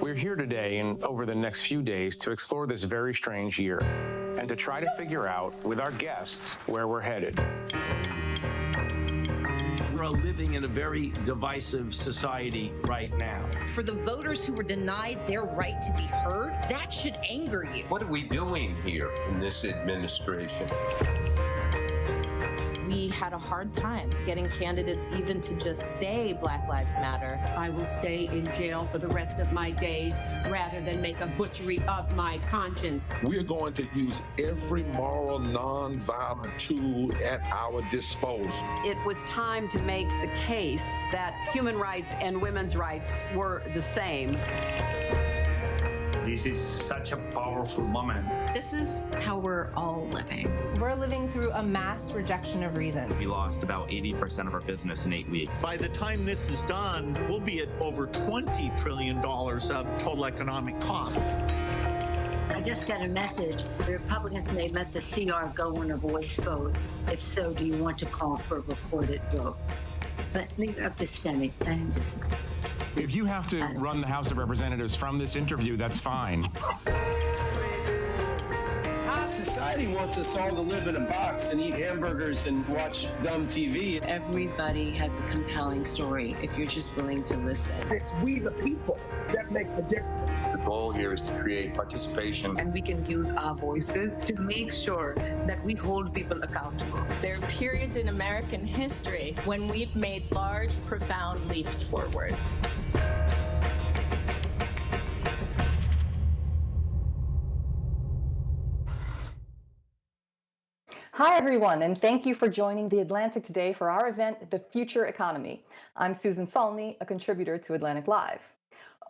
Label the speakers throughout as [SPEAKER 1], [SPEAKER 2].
[SPEAKER 1] We're here today and over the next few days to explore this very strange year and to try to figure out with our guests where we're headed.
[SPEAKER 2] We're living in a very divisive society right now.
[SPEAKER 3] For the voters who were denied their right to be heard, that should anger you.
[SPEAKER 4] What are we doing here in this administration?
[SPEAKER 5] We had a hard time getting candidates even to just say Black Lives Matter.
[SPEAKER 6] I will stay in jail for the rest of my days rather than make a butchery of my conscience.
[SPEAKER 7] We're going to use every moral, non-violent tool at our disposal.
[SPEAKER 6] It was time to make the case that human rights and women's rights were the same.
[SPEAKER 8] This is such a powerful moment.
[SPEAKER 9] This is how we're all living.
[SPEAKER 10] We're living through a mass rejection of reason.
[SPEAKER 11] We lost about 80% of our business in 8 weeks.
[SPEAKER 12] By the time this is done, we'll be at over $20 trillion of total economic cost.
[SPEAKER 13] I just got a message. The Republicans may let the CR go on a voice vote. If so, do you want to call for a recorded vote? But leave it up to Steny.
[SPEAKER 1] If you have to run the House of Representatives from this interview, that's fine.
[SPEAKER 14] Our society wants us all to live in a box and eat hamburgers and watch dumb TV.
[SPEAKER 15] Everybody has a compelling story if you're just willing to listen.
[SPEAKER 16] It's we the people that make the difference.
[SPEAKER 4] The goal here is to create participation.
[SPEAKER 15] And we can use our voices to make sure that we hold people accountable.
[SPEAKER 5] There are periods in American history when we've made large, profound leaps forward.
[SPEAKER 17] Hi, everyone, and thank you for joining The Atlantic today for our event, The Future Economy. I'm Susan Salney, a contributor to Atlantic Live.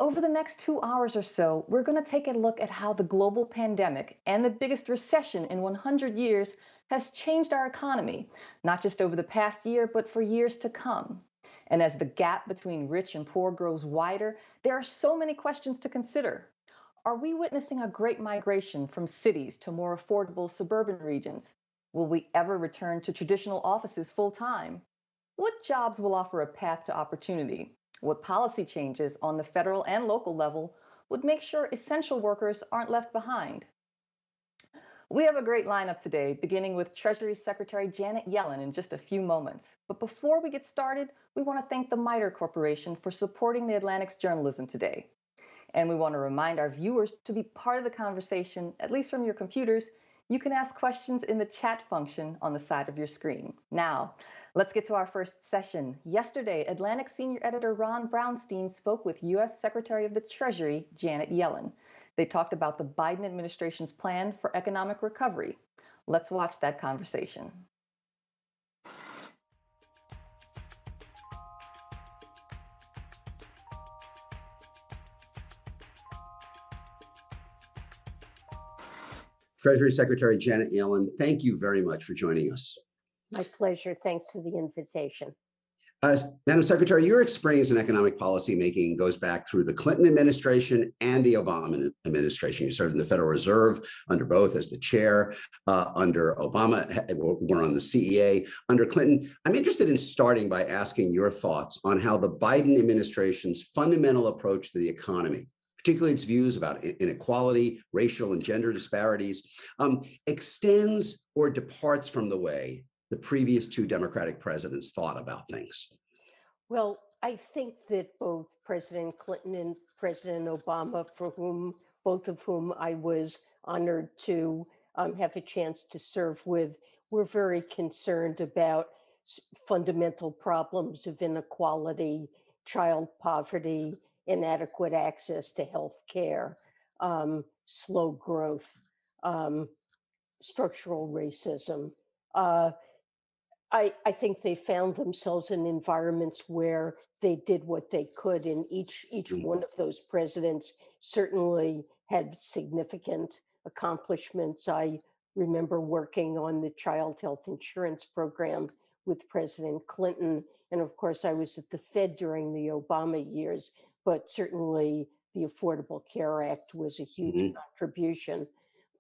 [SPEAKER 17] Over the next 2 hours or so, we're going to take a look at how the global pandemic and the biggest recession in 100 years has changed our economy, not just over the past year, but for years to come. And as the gap between rich and poor grows wider, there are so many questions to consider. Are we witnessing a great migration from cities to more affordable suburban regions? Will we ever return to traditional offices full-time? What jobs will offer a path to opportunity? What policy changes on the federal and local level would make sure essential workers aren't left behind? We have a great lineup today, beginning with Treasury Secretary Janet Yellen in just a few moments. But before we get started, we want to thank the MITRE Corporation for supporting the Atlantic's journalism today. And we want to remind our viewers to be part of the conversation, at least from your computers. You can ask questions in the chat function on the side of your screen. Now, let's get to our first session. Yesterday, Atlantic Senior Editor Ron Brownstein spoke with U.S. Secretary of the Treasury, Janet Yellen. They talked about the Biden administration's plan for economic recovery. Let's watch that conversation.
[SPEAKER 18] Treasury Secretary Janet Yellen, thank you very much for joining us.
[SPEAKER 19] My pleasure. Thanks for the invitation.
[SPEAKER 18] Madam Secretary, your experience in economic policy making goes back through the Clinton administration and the Obama administration. You served in the Federal Reserve under both as the chair, under Obama, were on the CEA, under Clinton. I'm interested in starting by asking your thoughts on how the Biden administration's fundamental approach to the economy, particularly its views about inequality, racial and gender disparities, extends or departs from the way the previous two Democratic presidents thought about things?
[SPEAKER 19] Well, I think that both President Clinton and President Obama, both of whom I was honored to have a chance to serve with, were very concerned about fundamental problems of inequality, child poverty, inadequate access to health care, slow growth, structural racism. I think they found themselves in environments where they did what they could, and each one of those presidents certainly had significant accomplishments. I remember working on the child health insurance program with President Clinton, and of course I was at the Fed during the Obama years, but certainly the Affordable Care Act was a huge contribution.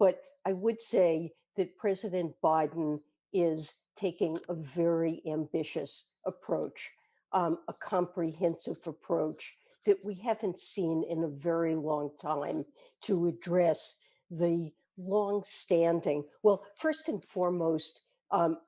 [SPEAKER 19] But I would say that President Biden is taking a very ambitious approach, a comprehensive approach that we haven't seen in a very long time to address the long-standing, well, first and foremost, the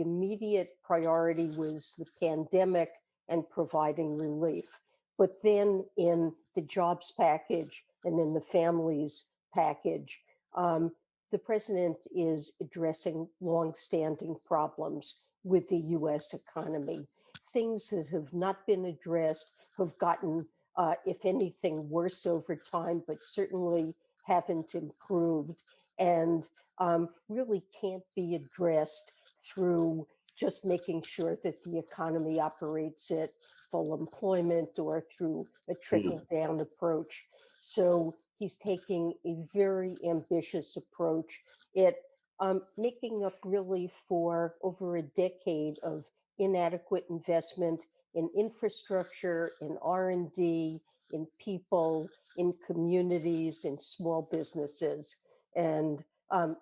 [SPEAKER 19] immediate priority was the pandemic and providing relief. But then in the jobs package and in the families package, the president is addressing long-standing problems with the U.S. economy. Things that have not been addressed have gotten, if anything, worse over time, but certainly haven't improved, and really can't be addressed through just making sure that the economy operates at full employment or through a trickle-down approach. So he's taking a very ambitious approach at making up really for over a decade of inadequate investment in infrastructure, in R&D, in people, in communities, in small businesses. And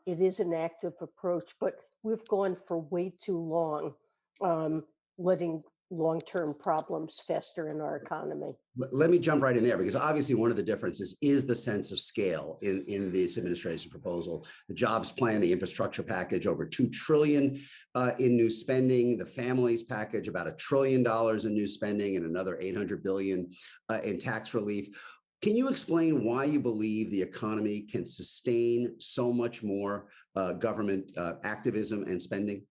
[SPEAKER 19] it is an active approach, but we've gone for way too long letting long-term problems fester in our economy.
[SPEAKER 18] Let me jump right in there, because obviously one of the differences is the sense of scale in this administration proposal. The jobs plan, the infrastructure package, over $2 trillion in new spending, the families package, about $1 trillion in new spending, and another $800 billion in tax relief. Can you explain why you believe the economy can sustain so much more government activism and spending?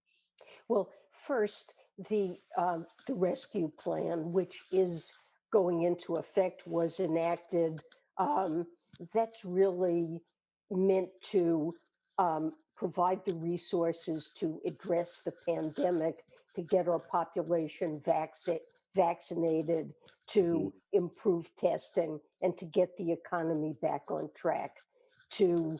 [SPEAKER 19] Well, first, the rescue plan, which is going into effect, was enacted. That's really meant to provide the resources to address the pandemic, to get our population vaccinated, to improve testing, and to get the economy back on track, to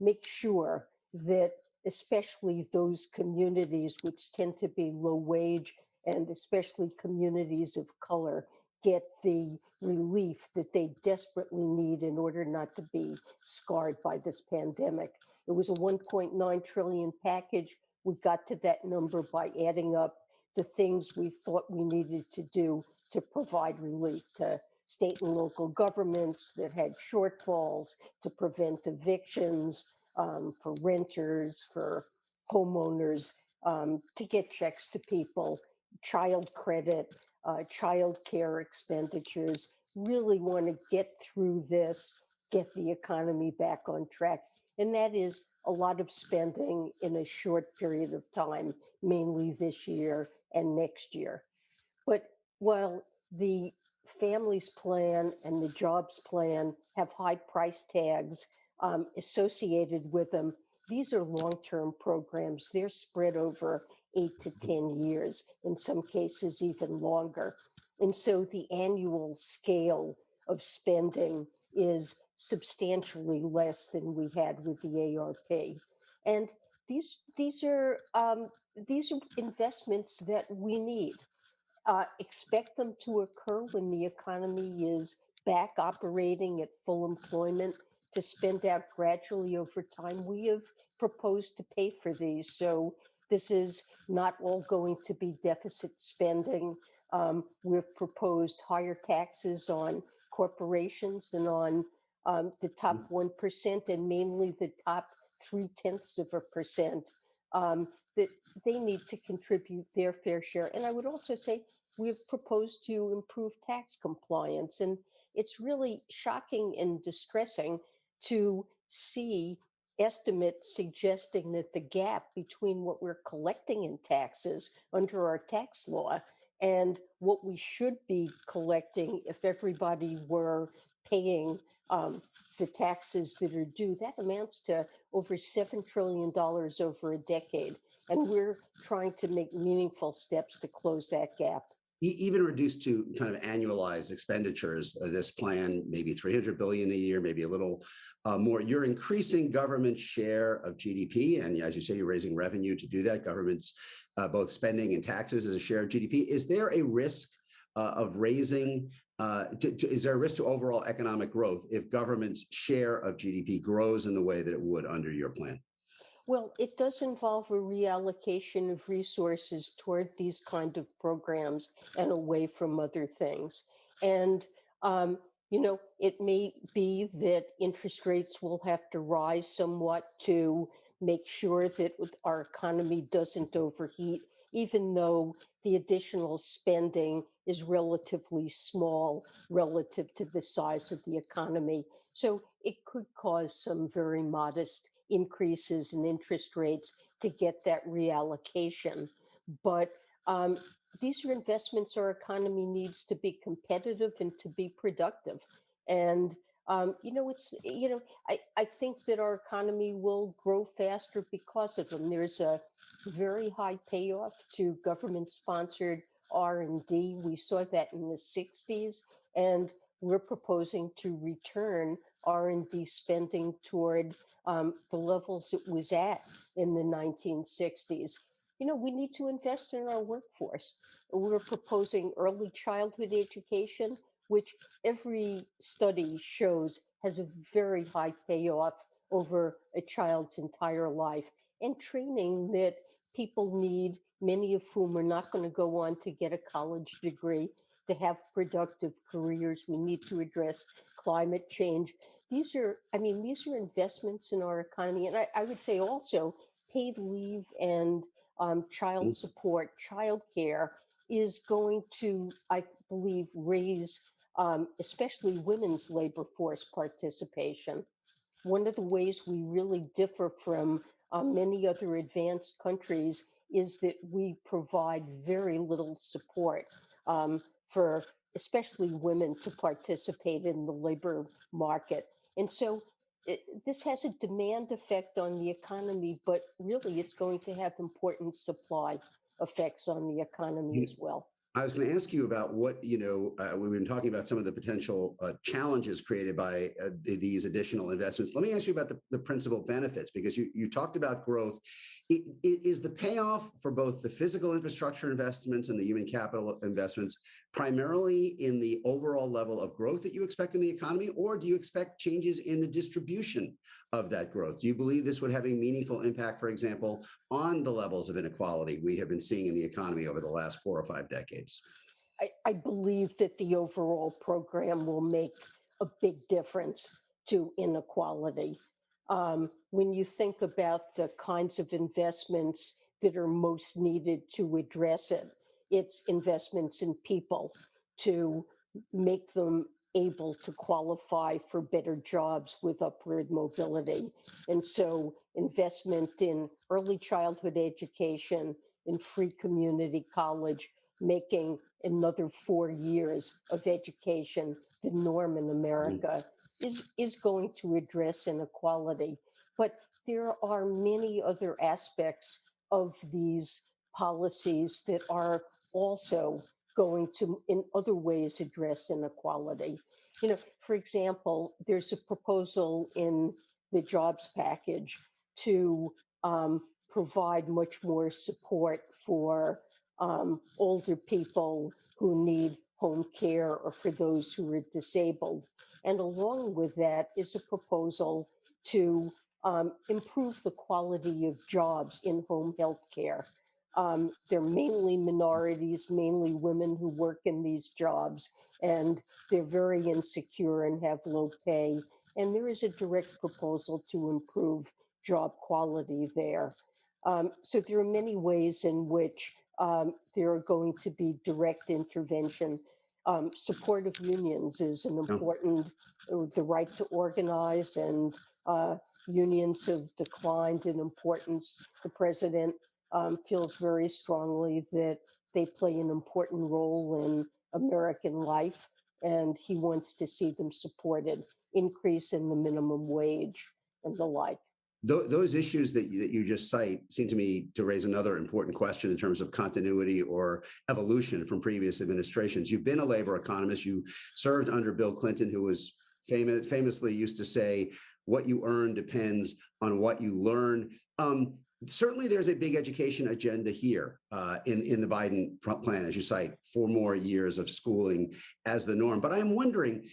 [SPEAKER 19] make sure that especially those communities which tend to be low wage, and especially communities of color, get the relief that they desperately need in order not to be scarred by this pandemic. It was a 1.9 trillion package. We got to that number by adding up the things we thought we needed to do to provide relief to state and local governments that had shortfalls, to prevent evictions, for renters, for homeowners, to get checks to people, child credit, child care expenditures. Really want to get through this, get the economy back on track. And that is a lot of spending in a short period of time, mainly this year and next year. But while the families plan and the jobs plan have high price tags associated with them, these are long-term programs. They're spread over 8 to 10 years, in some cases even longer. And so the annual scale of spending is substantially less than we had with the ARP. And these are investments that we need. Expect them to occur when the economy is back operating at full employment, to spend out gradually over time. We have proposed to pay for these. So this is not all going to be deficit spending. We've proposed higher taxes on corporations and on the top 1%, and mainly the top 0.3%, that they need to contribute their fair share. And I would also say we've proposed to improve tax compliance. And it's really shocking and distressing to see estimates suggesting that the gap between what we're collecting in taxes under our tax law and what we should be collecting if everybody were paying the taxes that are due, that amounts to over $7 trillion over a decade. And we're trying to make meaningful steps to close that gap.
[SPEAKER 18] Even reduced to kind of annualized expenditures, this plan, maybe $300 billion a year, maybe a little more. You're increasing government share of GDP. And as you say, you're raising revenue to do that. Government's both spending and taxes as a share of GDP. Is there a risk of raising, is there a risk to overall economic growth if government's share of GDP grows in the way that it would under your plan?
[SPEAKER 19] Well, it does involve a reallocation of resources toward these kind of programs and away from other things. And, it may be that interest rates will have to rise somewhat to make sure that our economy doesn't overheat, even though the additional spending is relatively small relative to the size of the economy. So it could cause some very modest increases in interest rates to get that reallocation. But these are investments our economy needs to be competitive and to be productive. And I think that our economy will grow faster because of them. There's a very high payoff to government-sponsored R&D. We saw that in the 60s, and we're proposing to return R&D spending toward the levels it was at in the 1960s. We need to invest in our workforce. We're proposing early childhood education, which every study shows has a very high payoff over a child's entire life, and training that people need, many of whom are not going to go on to get a college degree, to have productive careers. We need to address climate change. These are investments in our economy. And I would say also paid leave and child support, child care is going to, I believe, raise especially women's labor force participation. One of the ways we really differ from many other advanced countries is that we provide very little support for especially women to participate in the labor market. And so this has a demand effect on the economy, but really it's going to have important supply effects on the economy as well.
[SPEAKER 18] I was going to ask you about what, we've been talking about some of the potential challenges created by these additional investments. Let me ask you about the principal benefits, because you talked about growth. Is the payoff for both the physical infrastructure investments and the human capital investments primarily in the overall level of growth that you expect in the economy, or do you expect changes in the distribution of that growth? Do you believe this would have a meaningful impact, for example, on the levels of inequality we have been seeing in the economy over the last 4 or 5 decades?
[SPEAKER 19] I believe that the overall program will make a big difference to inequality. When you think about the kinds of investments that are most needed to address it, it's investments in people to make them able to qualify for better jobs with upward mobility. And so investment in early childhood education, in free community college, making another 4 years of education the norm in America is going to address inequality. But there are many other aspects of these policies that are also going to, in other ways, address inequality. For example, there's a proposal in the jobs package to provide much more support for older people who need home care, or for those who are disabled. And along with that is a proposal to improve the quality of jobs in home health care. They're mainly minorities, mainly women who work in these jobs, and they're very insecure and have low pay. And there is a direct proposal to improve job quality there. So there are many ways in which there are going to be direct intervention. Support of unions is an important, the right to organize, and unions have declined in importance. The president feels very strongly that they play an important role in American life, and he wants to see them supported, increase in the minimum wage and the like.
[SPEAKER 18] Those issues that you just cite seem to me to raise another important question in terms of continuity or evolution from previous administrations. You've been a labor economist. You served under Bill Clinton, who was famously used to say, what you earn depends on what you learn. Certainly, there's a big education agenda here in the Biden plan, as you cite, 4 more years of schooling as the norm. But I'm wondering,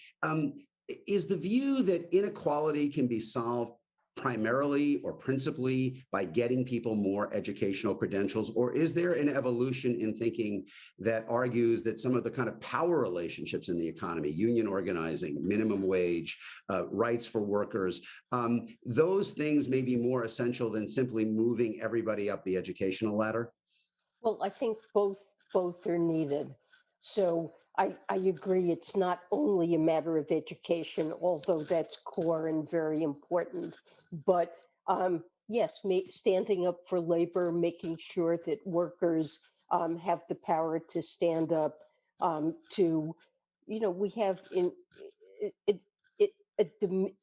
[SPEAKER 18] is the view that inequality can be solved primarily or principally by getting people more educational credentials? Or is there an evolution in thinking that argues that some of the kind of power relationships in the economy, union organizing, minimum wage, rights for workers, those things may be more essential than simply moving everybody up the educational ladder?
[SPEAKER 19] Well, I think both are needed. So I agree, it's not only a matter of education, although that's core and very important, but yes, standing up for labor, making sure that workers have the power to stand up to, we have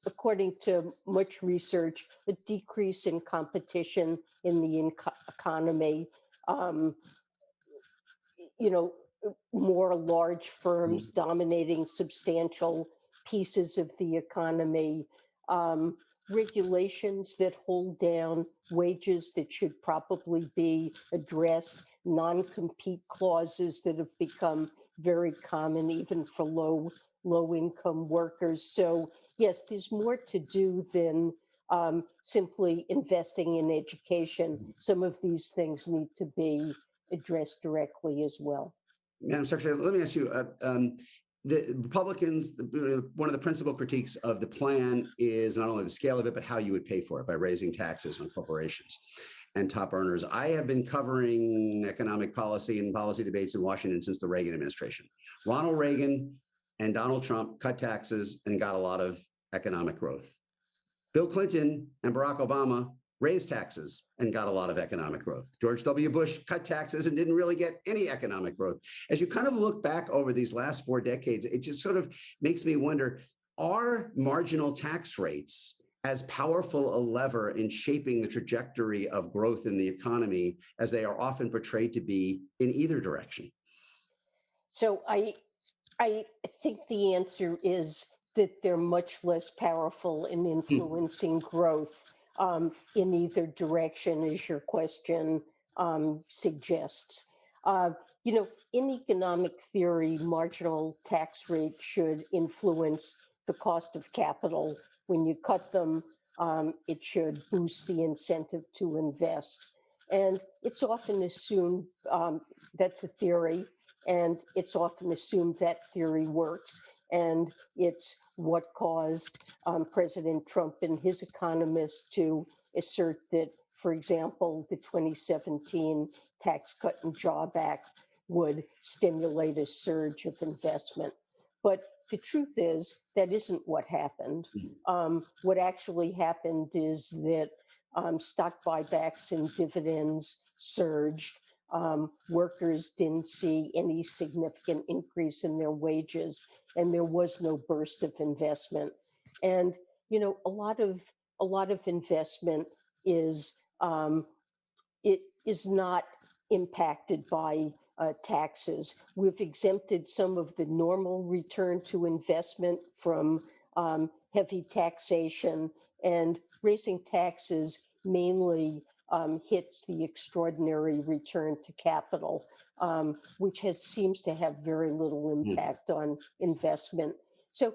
[SPEAKER 19] according to much research, a decrease in competition in the economy. More large firms dominating substantial pieces of the economy, regulations that hold down wages that should probably be addressed, non-compete clauses that have become very common even for low income workers. So yes, there's more to do than simply investing in education. Some of these things need to be addressed directly as well.
[SPEAKER 18] Madam Secretary, let me ask you, the Republicans, one of the principal critiques of the plan is not only the scale of it, but how you would pay for it by raising taxes on corporations and top earners. I have been covering economic policy and policy debates in Washington since the Reagan administration. Ronald Reagan and Donald Trump cut taxes and got a lot of economic growth. Bill Clinton and Barack Obama raised taxes and got a lot of economic growth. George W. Bush cut taxes and didn't really get any economic growth. As you kind of look back over these last 4 decades, it just sort of makes me wonder, are marginal tax rates as powerful a lever in shaping the trajectory of growth in the economy as they are often portrayed to be in either direction?
[SPEAKER 19] So I think the answer is that they're much less powerful in influencing growth in either direction, as your question suggests. In economic theory, marginal tax rate should influence the cost of capital. When you cut them, it should boost the incentive to invest. And it's often assumed that's a theory, and it's often assumed that theory works. And it's what caused President Trump and his economists to assert that, for example, the 2017 Tax Cut and Job Act would stimulate a surge of investment. But the truth is, that isn't what happened. What actually happened is that stock buybacks and dividends surged. Workers didn't see any significant increase in their wages, and there was no burst of investment. And a lot of investment is it is not impacted by taxes. We've exempted some of the normal return to investment from heavy taxation, and raising taxes mainly hits the extraordinary return to capital, which seems to have very little impact on investment. So,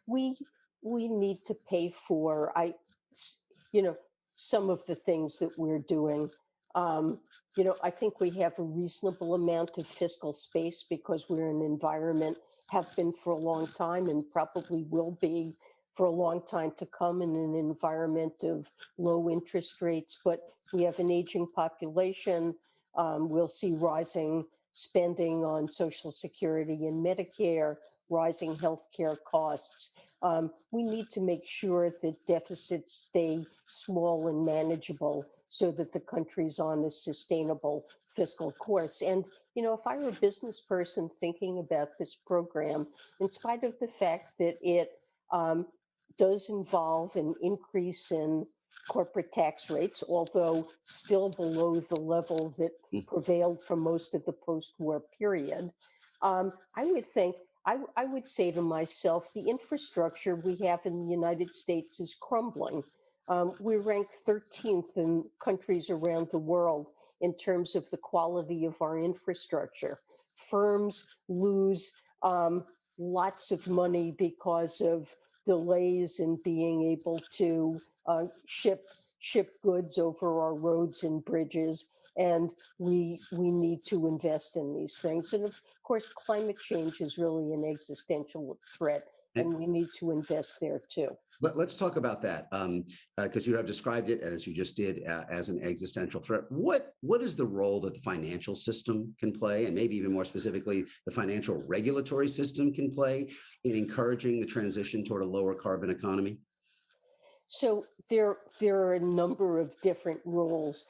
[SPEAKER 19] we need to pay for, some of the things that we're doing. I think we have a reasonable amount of fiscal space because we're in an environment, have been for a long time and probably will be for a long time to come, in an environment of low interest rates. But we have an aging population. We'll see rising spending on Social Security and Medicare, rising healthcare costs. We need to make sure that deficits stay small and manageable so that the country's on a sustainable fiscal course. And, if I were a business person thinking about this program, in spite of the fact that it does involve an increase in corporate tax rates, although still below the level that prevailed for most of the post-war period, I would say to myself, the infrastructure we have in the United States is crumbling. We rank 13th in countries around the world in terms of the quality of our infrastructure. Firms lose lots of money because of delays in being able to ship goods over our roads and bridges, and we need to invest in these things. And of course, climate change is really an existential threat, and we need to invest there too.
[SPEAKER 18] Let's talk about that, because you have described it, as you just did, as an existential threat. What is the role that the financial system can play, and maybe even more specifically, the financial regulatory system can play in encouraging the transition toward a lower carbon economy?
[SPEAKER 19] So there are a number of different roles.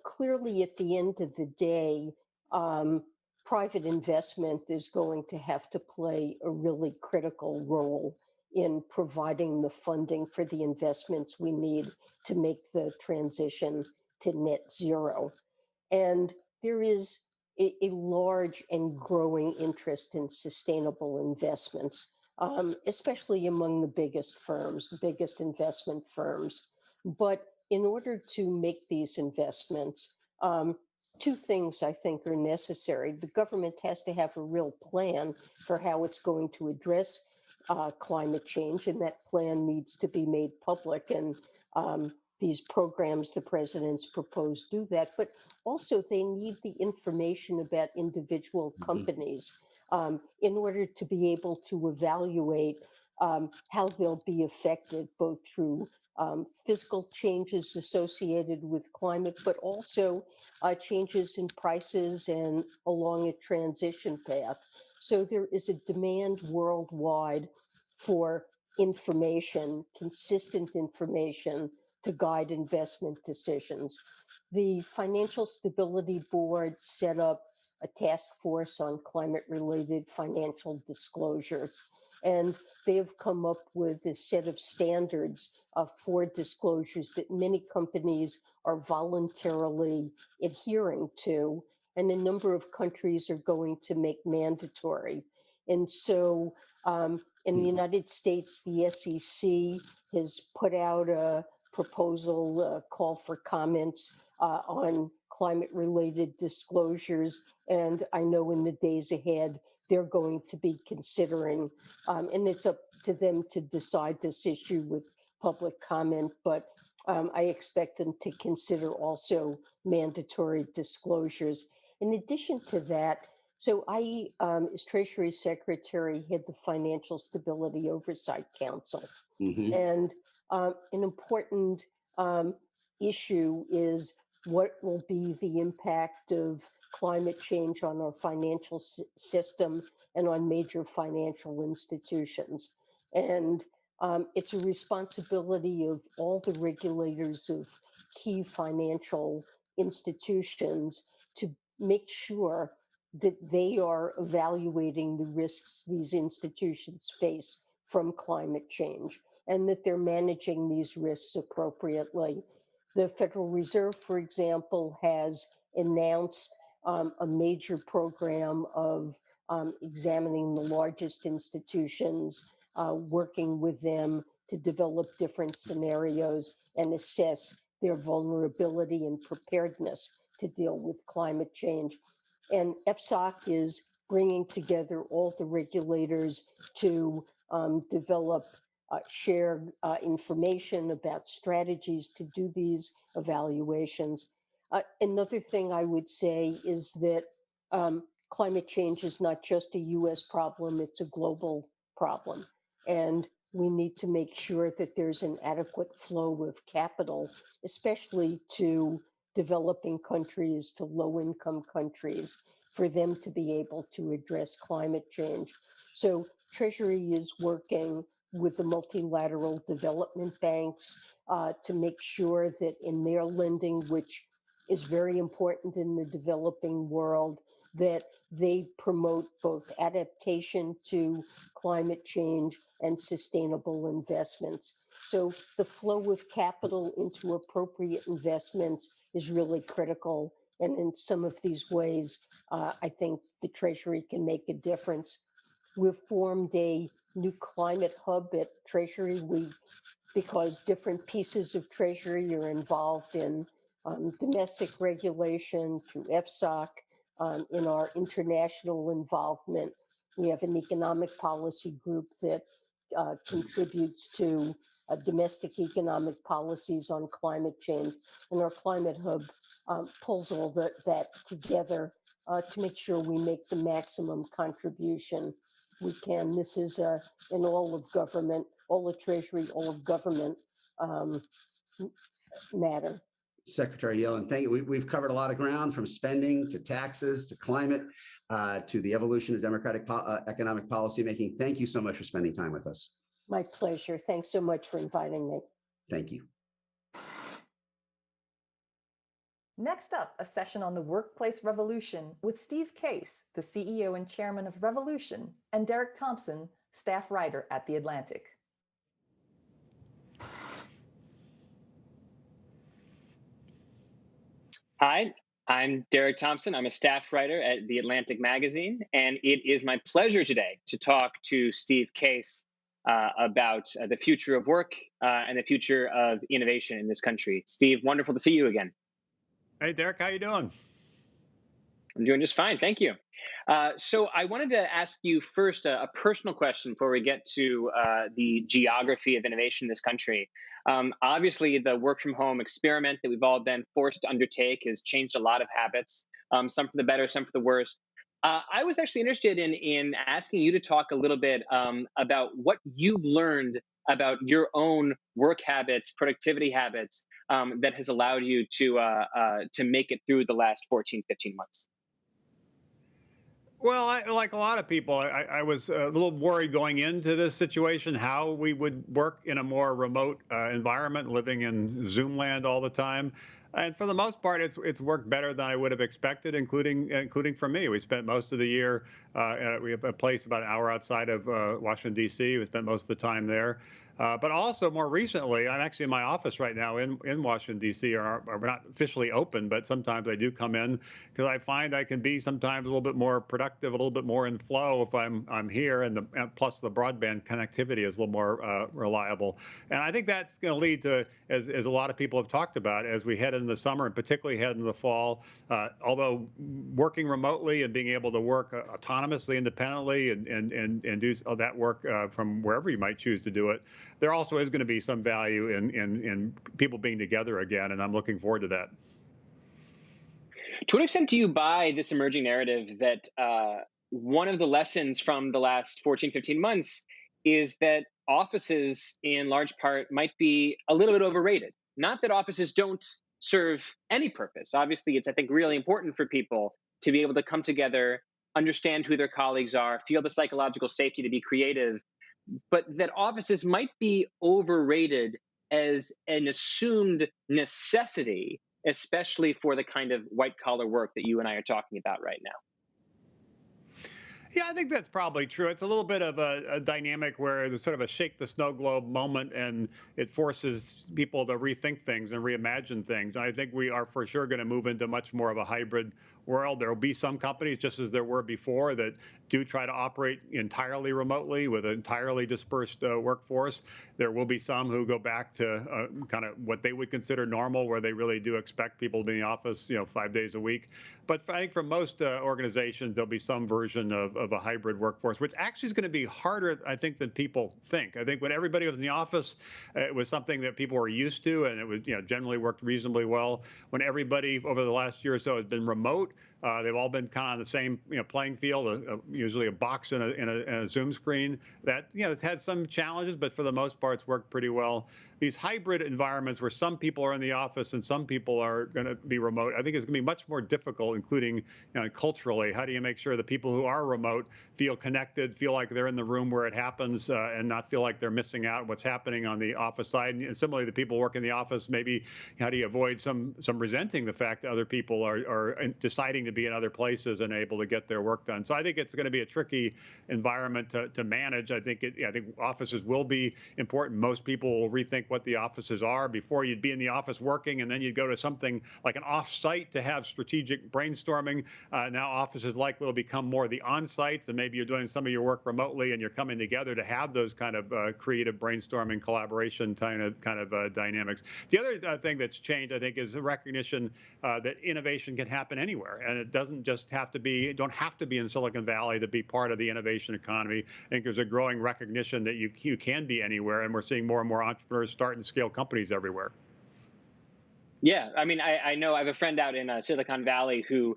[SPEAKER 19] Clearly at the end of the day, private investment is going to have to play a really critical role in providing the funding for the investments we need to make the transition to net zero. And there is a large and growing interest in sustainable investments, especially among the biggest firms, the biggest investment firms. But in order to make these investments, two things I think are necessary. The government has to have a real plan for how it's going to address climate change, and that plan needs to be made public. And these programs the president's proposed do that, but also they need the information about individual companies in order to be able to evaluate how they'll be affected both through physical changes associated with climate, but also changes in prices and along a transition path. So there is a demand worldwide for information, consistent information to guide investment decisions. The Financial Stability Board set up a task force on climate-related financial disclosures, and they have come up with a set of standards for disclosures that many companies are voluntarily adhering to, and a number of countries are going to make mandatory. And so in the United States, the SEC has put out a proposal, call for comments on climate-related disclosures. And I know in the days ahead, they're going to be considering, and it's up to them to decide this issue with public comment, but I expect them to consider also mandatory disclosures. In addition to that, so I, as Treasury Secretary, head the Financial Stability Oversight Council. And an important issue is what will be the impact of climate change on our financial system and on major financial institutions. And it's a responsibility of all the regulators of key financial institutions to make sure that they are evaluating the risks these institutions face from climate change and that they're managing these risks appropriately. The Federal Reserve, for example, has announced a major program of examining the largest institutions, working with them to develop different scenarios and assess their vulnerability and preparedness to deal with climate change. And FSOC is bringing together all the regulators to develop share information about strategies to do these evaluations. Another thing I would say is that climate change is not just a US problem, it's a global problem. And we need to make sure that there's an adequate flow of capital, especially to developing countries, to low-income countries, for them to be able to address climate change. So Treasury is working with the multilateral development banks to make sure that in their lending, which is very important in the developing world, that they promote both adaptation to climate change and sustainable investments. So the flow of capital into appropriate investments is really critical. And in some of these ways, I think the Treasury can make a difference. We've formed a new climate hub at Treasury because different pieces of Treasury are involved in domestic regulation through FSOC, in our international involvement. We have an economic policy group that contributes to domestic economic policies on climate change. And our Climate Hub pulls all that together to make sure we make the maximum contribution we can. This is an all of government, all of Treasury, all of government matter.
[SPEAKER 18] Secretary Yellen, thank you. We've covered a lot of ground, from spending to taxes to climate to the evolution of democratic economic policy making. Thank you so much for spending time with us.
[SPEAKER 19] My pleasure. Thanks so much for inviting me.
[SPEAKER 18] Thank you.
[SPEAKER 17] Next up, a session on the workplace revolution with Steve Case, the CEO and chairman of Revolution, and Derek Thompson, staff writer at The Atlantic.
[SPEAKER 20] Hi, I'm Derek Thompson. I'm a staff writer at The Atlantic magazine, and it is my pleasure today to talk to Steve Case about the future of work and the future of innovation in this country. Steve, wonderful to see you again.
[SPEAKER 12] Hey, Derek, how you doing?
[SPEAKER 20] I'm doing just fine, thank you. So I wanted to ask you first a personal question before we get to the geography of innovation in this country. Obviously, the work from home experiment that we've all been forced to undertake has changed a lot of habits, some for the better, some for the worse. I was actually interested in asking you to talk a little bit about what you've learned about your own work habits, productivity habits that has allowed you to make it through the last 14, 15 months.
[SPEAKER 12] Well, like a lot of people, I was a little worried going into this situation, how we would work in a more remote environment, living in Zoom land all the time. And for the most part, it's worked better than I would have expected, including for me. We spent most of the year, we have a place about an hour outside of Washington, D.C. We spent most of the time there. But also more recently, I'm actually in my office right now in Washington, D.C. We're not officially open, but sometimes I do come in because I find I can be sometimes a little bit more productive, a little bit more in flow if I'm here, and plus the broadband connectivity is a little more reliable. And I think that's going to lead to, as a lot of people have talked about, as we head into the summer and particularly head into the fall, although working remotely and being able to work autonomously, independently, and do all that work from wherever you might choose to do it, there also is going to be some value in people being together again, and I'm looking forward to that.
[SPEAKER 20] To what extent do you buy this emerging narrative that one of the lessons from the last 14, 15 months is that offices, in large part, might be a little bit overrated? Not that offices don't serve any purpose. Obviously, it's, I think, really important for people to be able to come together, understand who their colleagues are, feel the psychological safety to be creative, but that offices might be overrated as an assumed necessity, especially for the kind of white collar work that you and I are talking about right now.
[SPEAKER 12] Yeah, I think that's probably true. It's a little bit of a dynamic where there's sort of a shake the snow globe moment, and it forces people to rethink things and reimagine things. And I think we are for sure going to move into much more of a hybrid world. There will be some companies, just as there were before, that do try to operate entirely remotely with an entirely dispersed workforce. There will be some who go back to kind of what they would consider normal, where they really do expect people to be in the office, 5 days a week. But I think for most organizations, there'll be some version of a hybrid workforce, which actually is going to be harder, I think, than people think. I think when everybody was in the office, it was something that people were used to, and it was, generally worked reasonably well. When everybody over the last year or so has been remote, they've all been kind of on the same playing field, usually a box and a Zoom screen. That it's had some challenges, but for the most part, it's worked pretty well. These hybrid environments where some people are in the office and some people are going to be remote, I think it's going to be much more difficult, including culturally. How do you make sure the people who are remote feel connected, feel like they're in the room where it happens, and not feel like they're missing out what's happening on the office side? And similarly, the people working in the office, maybe how do you avoid some resenting the fact that other people are deciding to be in other places and able to get their work done? So I think it's going to be a tricky environment to manage. I think offices will be important. Most people will rethink what the offices are. Before, you'd be in the office working, and then you'd go to something like an off-site to have strategic brainstorming. Now offices likely will become more the on-sites, and maybe you're doing some of your work remotely and you're coming together to have those kind of creative brainstorming, collaboration kind of dynamics. The other thing that's changed, I think, is the recognition that innovation can happen anywhere. And it doesn't just don't have to be in Silicon Valley to be part of the innovation economy. I think there's a growing recognition that you can be anywhere, and we're seeing more and more entrepreneurs start and scale companies everywhere.
[SPEAKER 20] Yeah, I mean, I know I have a friend out in Silicon Valley who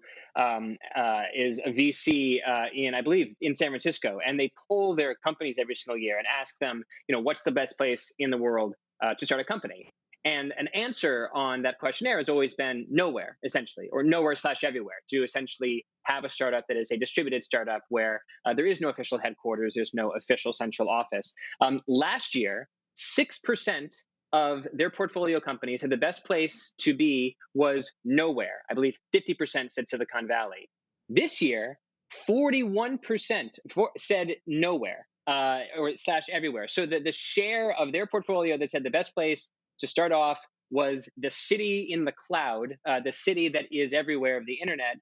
[SPEAKER 20] is a VC I believe, in San Francisco, and they poll their companies every single year and ask them, what's the best place in the world to start a company? And an answer on that questionnaire has always been nowhere, essentially, or nowhere/everywhere, to essentially have a startup that is a distributed startup where there is no official headquarters, there's no official central office. Last year, 6% of their portfolio companies said the best place to be was nowhere. I believe 50% said Silicon Valley. This year, 41% said nowhere or/everywhere. So the share of their portfolio that said the best place to start off was the city in the cloud, the city that is everywhere of the internet.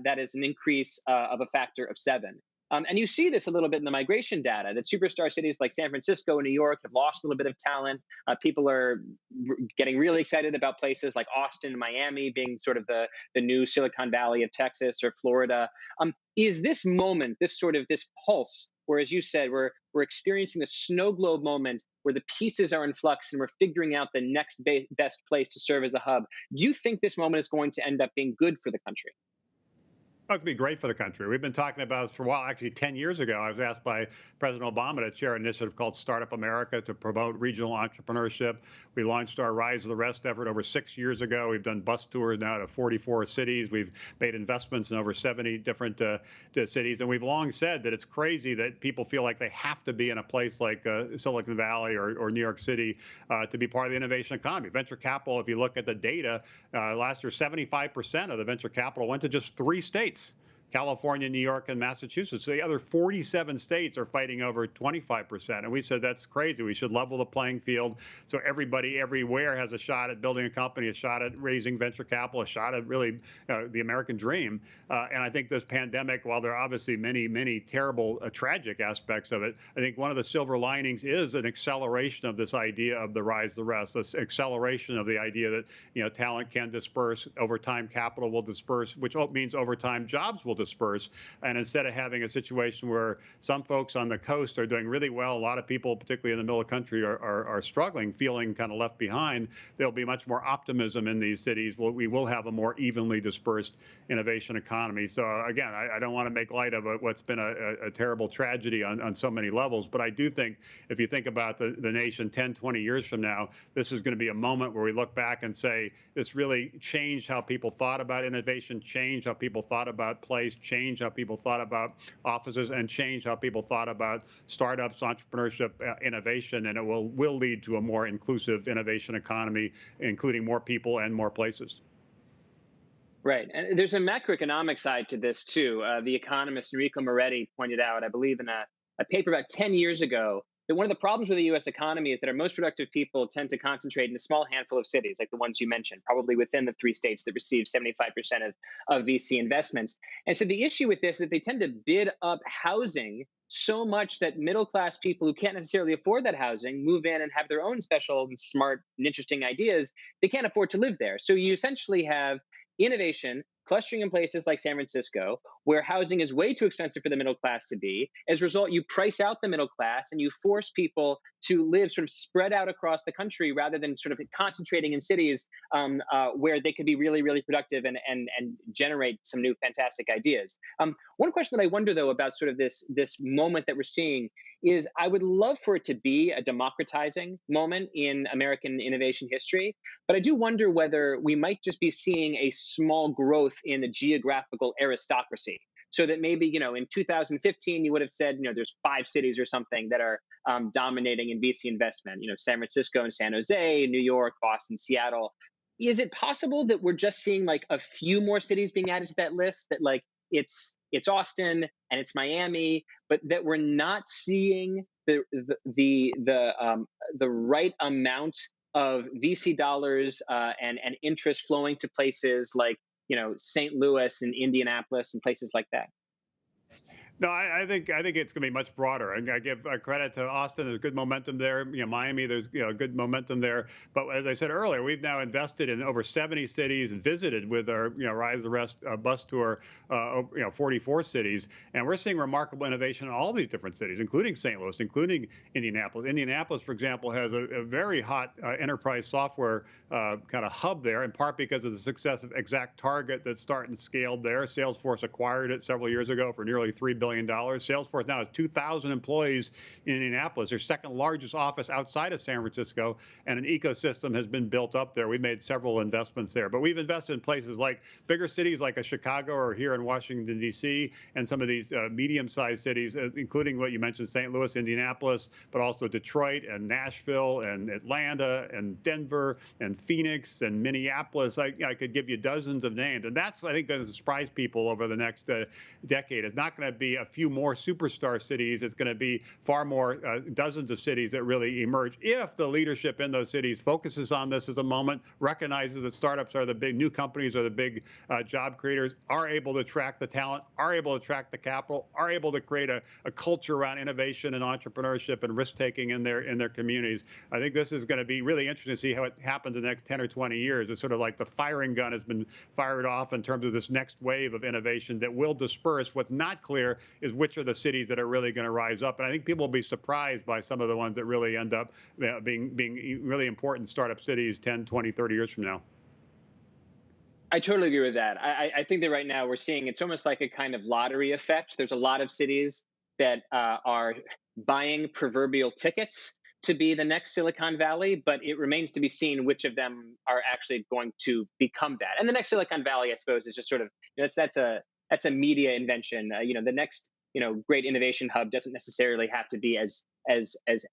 [SPEAKER 20] That is an increase of a factor of 7. And you see this a little bit in the migration data, that superstar cities like San Francisco and New York have lost a little bit of talent. People are getting really excited about places like Austin and Miami being sort of the new Silicon Valley of Texas or Florida. Is this moment, this pulse, where, as you said, we're experiencing the snow globe moment where the pieces are in flux and we're figuring out the next best place to serve as a hub, do you think this moment is going to end up being good for the country?
[SPEAKER 12] Oh, it'd be great for the country. We've been talking about this for a while. Actually, 10 years ago, I was asked by President Obama to chair an initiative called Startup America to promote regional entrepreneurship. We launched our Rise of the Rest effort over 6 years ago. We've done bus tours now to 44 cities. We've made investments in over 70 different cities. And we've long said that it's crazy that people feel like they have to be in a place like Silicon Valley or New York City to be part of the innovation economy. Venture capital, if you look at the data, last year, 75% of the venture capital went to just 3 states. California, New York, and Massachusetts. So the other 47 states are fighting over 25%. And we said that's crazy. We should level the playing field so everybody everywhere has a shot at building a company, a shot at raising venture capital, a shot at really the American dream. And I think this pandemic, while there are obviously many, many terrible, tragic aspects of it, I think one of the silver linings is an acceleration of this idea of the rise of the rest, this acceleration of the idea that talent can disperse, over time capital will disperse, which means over time jobs will disperse. And instead of having a situation where some folks on the coast are doing really well, a lot of people, particularly in the middle of the country, are struggling, feeling kind of left behind, there'll be much more optimism in these cities. We will have a more evenly dispersed innovation economy. So again, I don't want to make light of what's been a terrible tragedy on so many levels, but I do think if you think about the nation 10, 20 years from now, this is going to be a moment where we look back and say, this really changed how people thought about innovation, changed how people thought about place, change how people thought about offices, and change how people thought about startups, entrepreneurship, innovation, and it will lead to a more inclusive innovation economy, including more people and more places.
[SPEAKER 20] Right. And there's a macroeconomic side to this, too. The economist Enrico Moretti pointed out, I believe, in a paper about 10 years ago, that one of the problems with the U.S. economy is that our most productive people tend to concentrate in a small handful of cities, like the ones you mentioned, probably within the 3 states that receive 75% of VC investments. And so the issue with this is that they tend to bid up housing so much that middle-class people who can't necessarily afford that housing move in and have their own special and smart and interesting ideas. They can't afford to live there. So you essentially have innovation clustering in places like San Francisco, where housing is way too expensive for the middle class to be. As a result, you price out the middle class and you force people to live sort of spread out across the country rather than sort of concentrating in cities where they could be really, really productive and generate some new fantastic ideas. One question that I wonder, though, about sort of this moment that we're seeing is I would love for it to be a democratizing moment in American innovation history, but I do wonder whether we might just be seeing a small growth in the geographical aristocracy. So that maybe, in 2015, you would have said, there's 5 cities or something that are dominating in VC investment, San Francisco and San Jose, New York, Boston, Seattle. Is it possible that we're just seeing like a few more cities being added to that list, that like it's Austin and it's Miami, but that we're not seeing the right amount of VC dollars and interest flowing to places like St. Louis and Indianapolis and places like that?
[SPEAKER 12] No, I think it's going to be much broader. And I give credit to Austin. There's good momentum there. Miami, there's good momentum there. But as I said earlier, we've now invested in over 70 cities, visited with our Rise the Rest bus tour, 44 cities, and we're seeing remarkable innovation in all these different cities, including St. Louis, including Indianapolis. Indianapolis, for example, has a very hot enterprise software kind of hub there, in part because of the success of ExactTarget that's starting to scale there. Salesforce acquired it several years ago for nearly $3 billion. Salesforce now has 2,000 employees in Indianapolis, their second largest office outside of San Francisco, and an ecosystem has been built up there. We've made several investments there, but we've invested in places like bigger cities like a Chicago or here in Washington, D.C., and some of these medium-sized cities, including what you mentioned, St. Louis, Indianapolis, but also Detroit and Nashville and Atlanta and Denver and Phoenix and Minneapolis. I could give you dozens of names, and that's, I think, going to surprise people over the next decade. It's not going to be a few more superstar cities. It's going to be far more, dozens of cities that really emerge if the leadership in those cities focuses on this as a moment, recognizes that startups are the big new companies, are the big job creators, are able to attract the talent, are able to attract the capital, are able to create a culture around innovation and entrepreneurship and risk taking in their communities. I think this is going to be really interesting to see how it happens in the next 10 or 20 years. It's sort of like the firing gun has been fired off in terms of this next wave of innovation that will disperse. What's not clear is which are the cities that are really going to rise up. And I think people will be surprised by some of the ones that really end up being really important startup cities 10, 20, 30 years from now.
[SPEAKER 20] I totally agree with that. I think that right now we're seeing it's almost like a kind of lottery effect. There's a lot of cities that are buying proverbial tickets to be the next Silicon Valley, but it remains to be seen which of them are actually going to become that. And the next Silicon Valley, I suppose, is just sort of that's a media invention. The next great innovation hub doesn't necessarily have to be as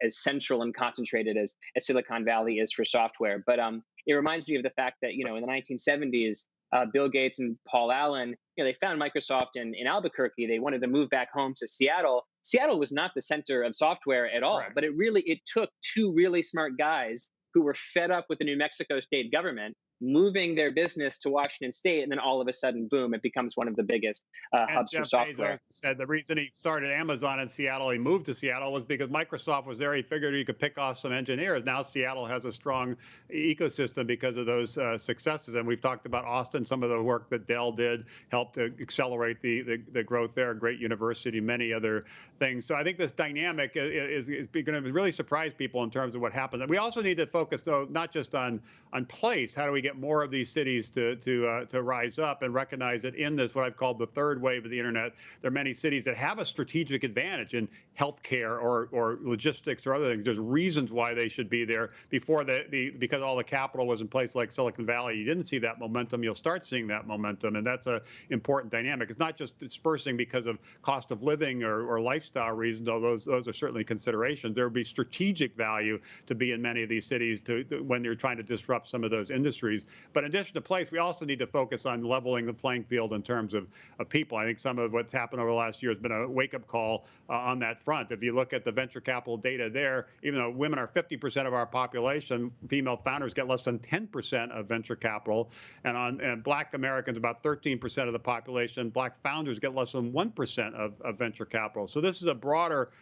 [SPEAKER 20] central and concentrated as Silicon Valley is for software. But it reminds me of the fact that in the 1970s, Bill Gates and Paul Allen, they found Microsoft in Albuquerque. They wanted to move back home to Seattle. Seattle was not the center of software at all, but it took two really smart guys who were fed up with the New Mexico state government moving their business to Washington State, and then all of a sudden, boom, it becomes one of the biggest hubs for software.
[SPEAKER 12] Bezos said the reason he started Amazon in Seattle, he moved to Seattle, was because Microsoft was there. He figured he could pick off some engineers. Now Seattle has a strong ecosystem because of those successes. And we've talked about Austin. Some of the work that Dell did helped to accelerate the growth there. A great university, many other things. So I think this dynamic is going to really surprise people in terms of what happens. And we also need to focus, though, not just on place. How do we get more of these cities to rise up and recognize that in this, what I've called the third wave of the internet, there are many cities that have a strategic advantage in healthcare or logistics or other things. There's reasons why they should be there. Before because all the capital was in place like Silicon Valley, you didn't see that momentum. You'll start seeing that momentum, and that's an important dynamic. It's not just dispersing because of cost of living or lifestyle reasons, although those are certainly considerations. There will be strategic value to be in many of these cities when you're trying to disrupt some of those industries. But in addition to place, we also need to focus on leveling the playing field in terms of people. I think some of what's happened over the last year has been a wake-up call on that front. If you look at the venture capital data there, even though women are 50% of our population, female founders get less than 10% of venture capital. And Black Americans, about 13% of the population, Black founders get less than 1% of venture capital. So this is a broader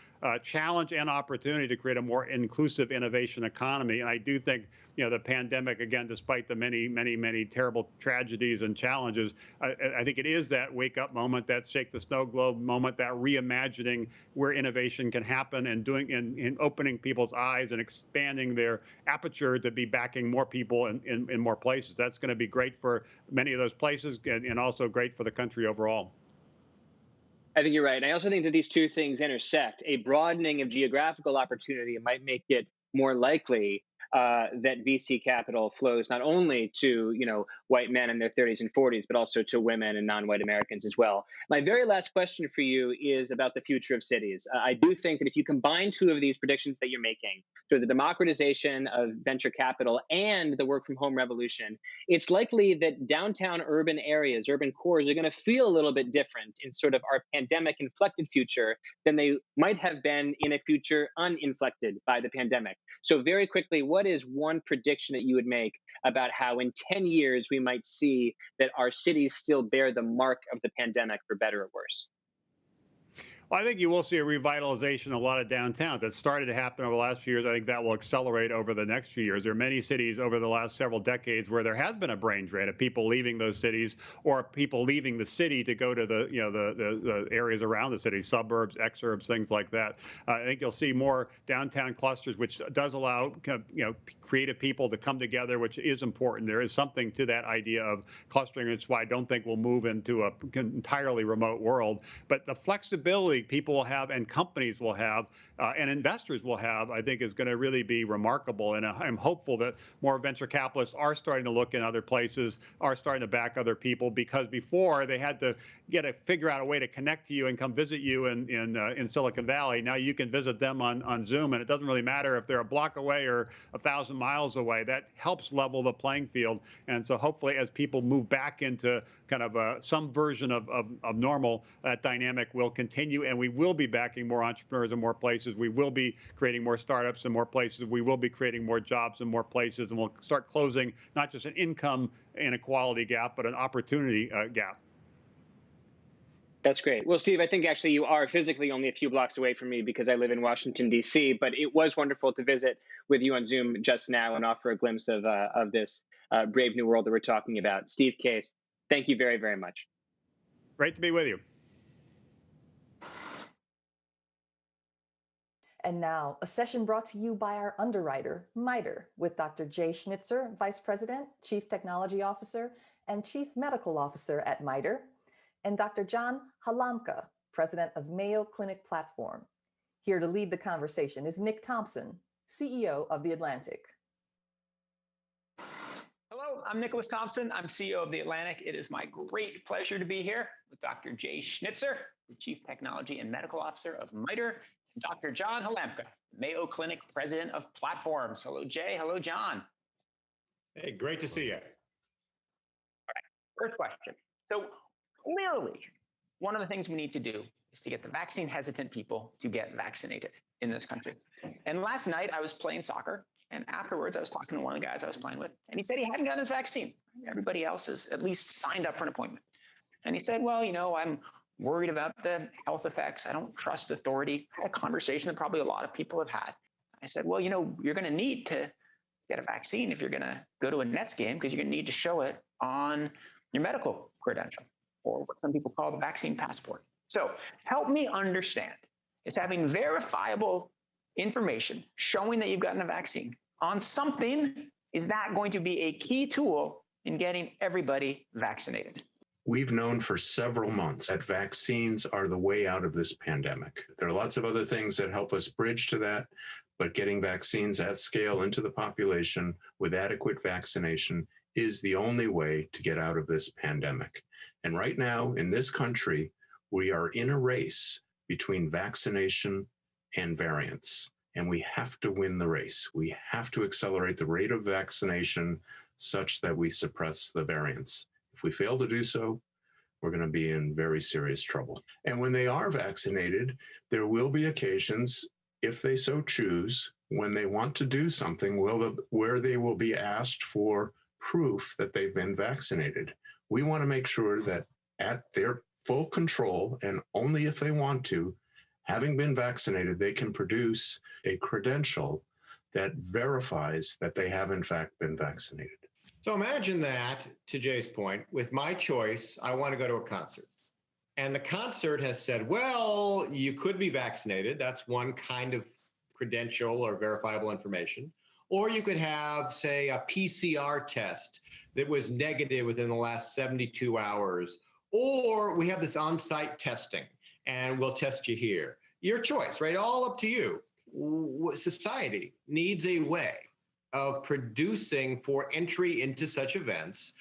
[SPEAKER 12] challenge and opportunity to create a more inclusive innovation economy. And I do think, the pandemic, again, despite the many terrible tragedies and challenges, I think it is that wake-up moment, that shake the snow globe moment, that reimagining where innovation can happen and opening people's eyes and expanding their aperture to be backing more people in more places. That's going to be great for many of those places and also great for the country overall.
[SPEAKER 20] I think you're right. And I also think that these two things intersect. A broadening of geographical opportunity might make it more likely that VC capital flows not only to white men in their 30s and 40s, but also to women and non-white Americans as well. My very last question for you is about the future of cities. I do think that if you combine two of these predictions that you're making, so the democratization of venture capital and the work from home revolution, it's likely that downtown urban areas, urban cores, are going to feel a little bit different in sort of our pandemic inflected future than they might have been in a future uninflected by the pandemic. So very quickly, what is one prediction that you would make about how in 10 years we might see that our cities still bear the mark of the pandemic, for better or worse?
[SPEAKER 12] Well, I think you will see a revitalization of a lot of downtowns. That started to happen over the last few years. I think that will accelerate over the next few years. There are many cities over the last several decades where there has been a brain drain of people leaving those cities, or people leaving the city to go to the areas around the city, suburbs, exurbs, things like that. I think you'll see more downtown clusters, which does allow creative people to come together, which is important. There is something to that idea of clustering. It's why I don't think we'll move into an entirely remote world. But the flexibility people will have, and companies will have, and investors will have, I think is going to really be remarkable. And I'm hopeful that more venture capitalists are starting to look in other places, are starting to back other people, because before they had to figure out a way to connect to you and come visit you in Silicon Valley. Now you can visit them on Zoom, and it doesn't really matter if they're a block away or 1,000 miles away. That helps level the playing field. And so hopefully as people move back into kind of some version of normal, that dynamic will continue, and we will be backing more entrepreneurs in more places. We will be creating more startups in more places. We will be creating more jobs in more places, and we'll start closing not just an income inequality gap, but an opportunity gap.
[SPEAKER 20] That's great. Well, Steve, I think actually you are physically only a few blocks away from me because I live in Washington, D.C., but it was wonderful to visit with you on Zoom just now and offer a glimpse of this brave new world that we're talking about. Steve Case, thank you very, very much.
[SPEAKER 12] Great to be with you.
[SPEAKER 17] And now, a session brought to you by our underwriter, MITRE, with Dr. Jay Schnitzer, Vice President, Chief Technology Officer, and Chief Medical Officer at MITRE, and Dr. John Halamka, President of Mayo Clinic Platform. Here to lead the conversation is Nick Thompson, CEO of The Atlantic.
[SPEAKER 21] Hello, I'm Nicholas Thompson. I'm CEO of The Atlantic. It is my great pleasure to be here with Dr. Jay Schnitzer, the Chief Technology and Medical Officer of MITRE, and Dr. John Halamka, Mayo Clinic President of Platforms. Hello, Jay. Hello, John.
[SPEAKER 22] Hey, great to see you.
[SPEAKER 21] All right, first question. So clearly, one of the things we need to do is to get the vaccine hesitant people to get vaccinated in this country. And last night I was playing soccer, and afterwards I was talking to one of the guys I was playing with, and he said he hadn't gotten his vaccine. Everybody else has at least signed up for an appointment. And he said, well, I'm worried about the health effects. I don't trust authority. I had a conversation that probably a lot of people have had. I said, well, you're going to need to get a vaccine if you're going to go to a Nets game, because you're going to need to show it on your medical credential, or what some people call the vaccine passport. So help me understand, is having verifiable information showing that you've gotten a vaccine on something, is that going to be a key tool in getting everybody vaccinated?
[SPEAKER 23] We've known for several months that vaccines are the way out of this pandemic. There are lots of other things that help us bridge to that, but getting vaccines at scale into the population with adequate vaccination is the only way to get out of this pandemic. And right now in this country, we are in a race between vaccination and variants, and we have to win the race. We have to accelerate the rate of vaccination such that we suppress the variants. If we fail to do so, we're going to be in very serious trouble. And when they are vaccinated, there will be occasions, if they so choose, when they want to do something where they will be asked for proof that they've been vaccinated. We want to make sure that at their full control, and only if they want to, having been vaccinated, they can produce a credential that verifies that they have in fact been vaccinated.
[SPEAKER 22] So imagine that, to Jay's point, with my choice, I want to go to a concert. And the concert has said, well, you could be vaccinated. That's one kind of credential or verifiable information. Or you could have, say, a PCR test that was negative within the last 72 hours. Or we have this on-site testing, and we'll test you here. Your choice, right? All up to you. Society needs a way of producing, for entry into such events,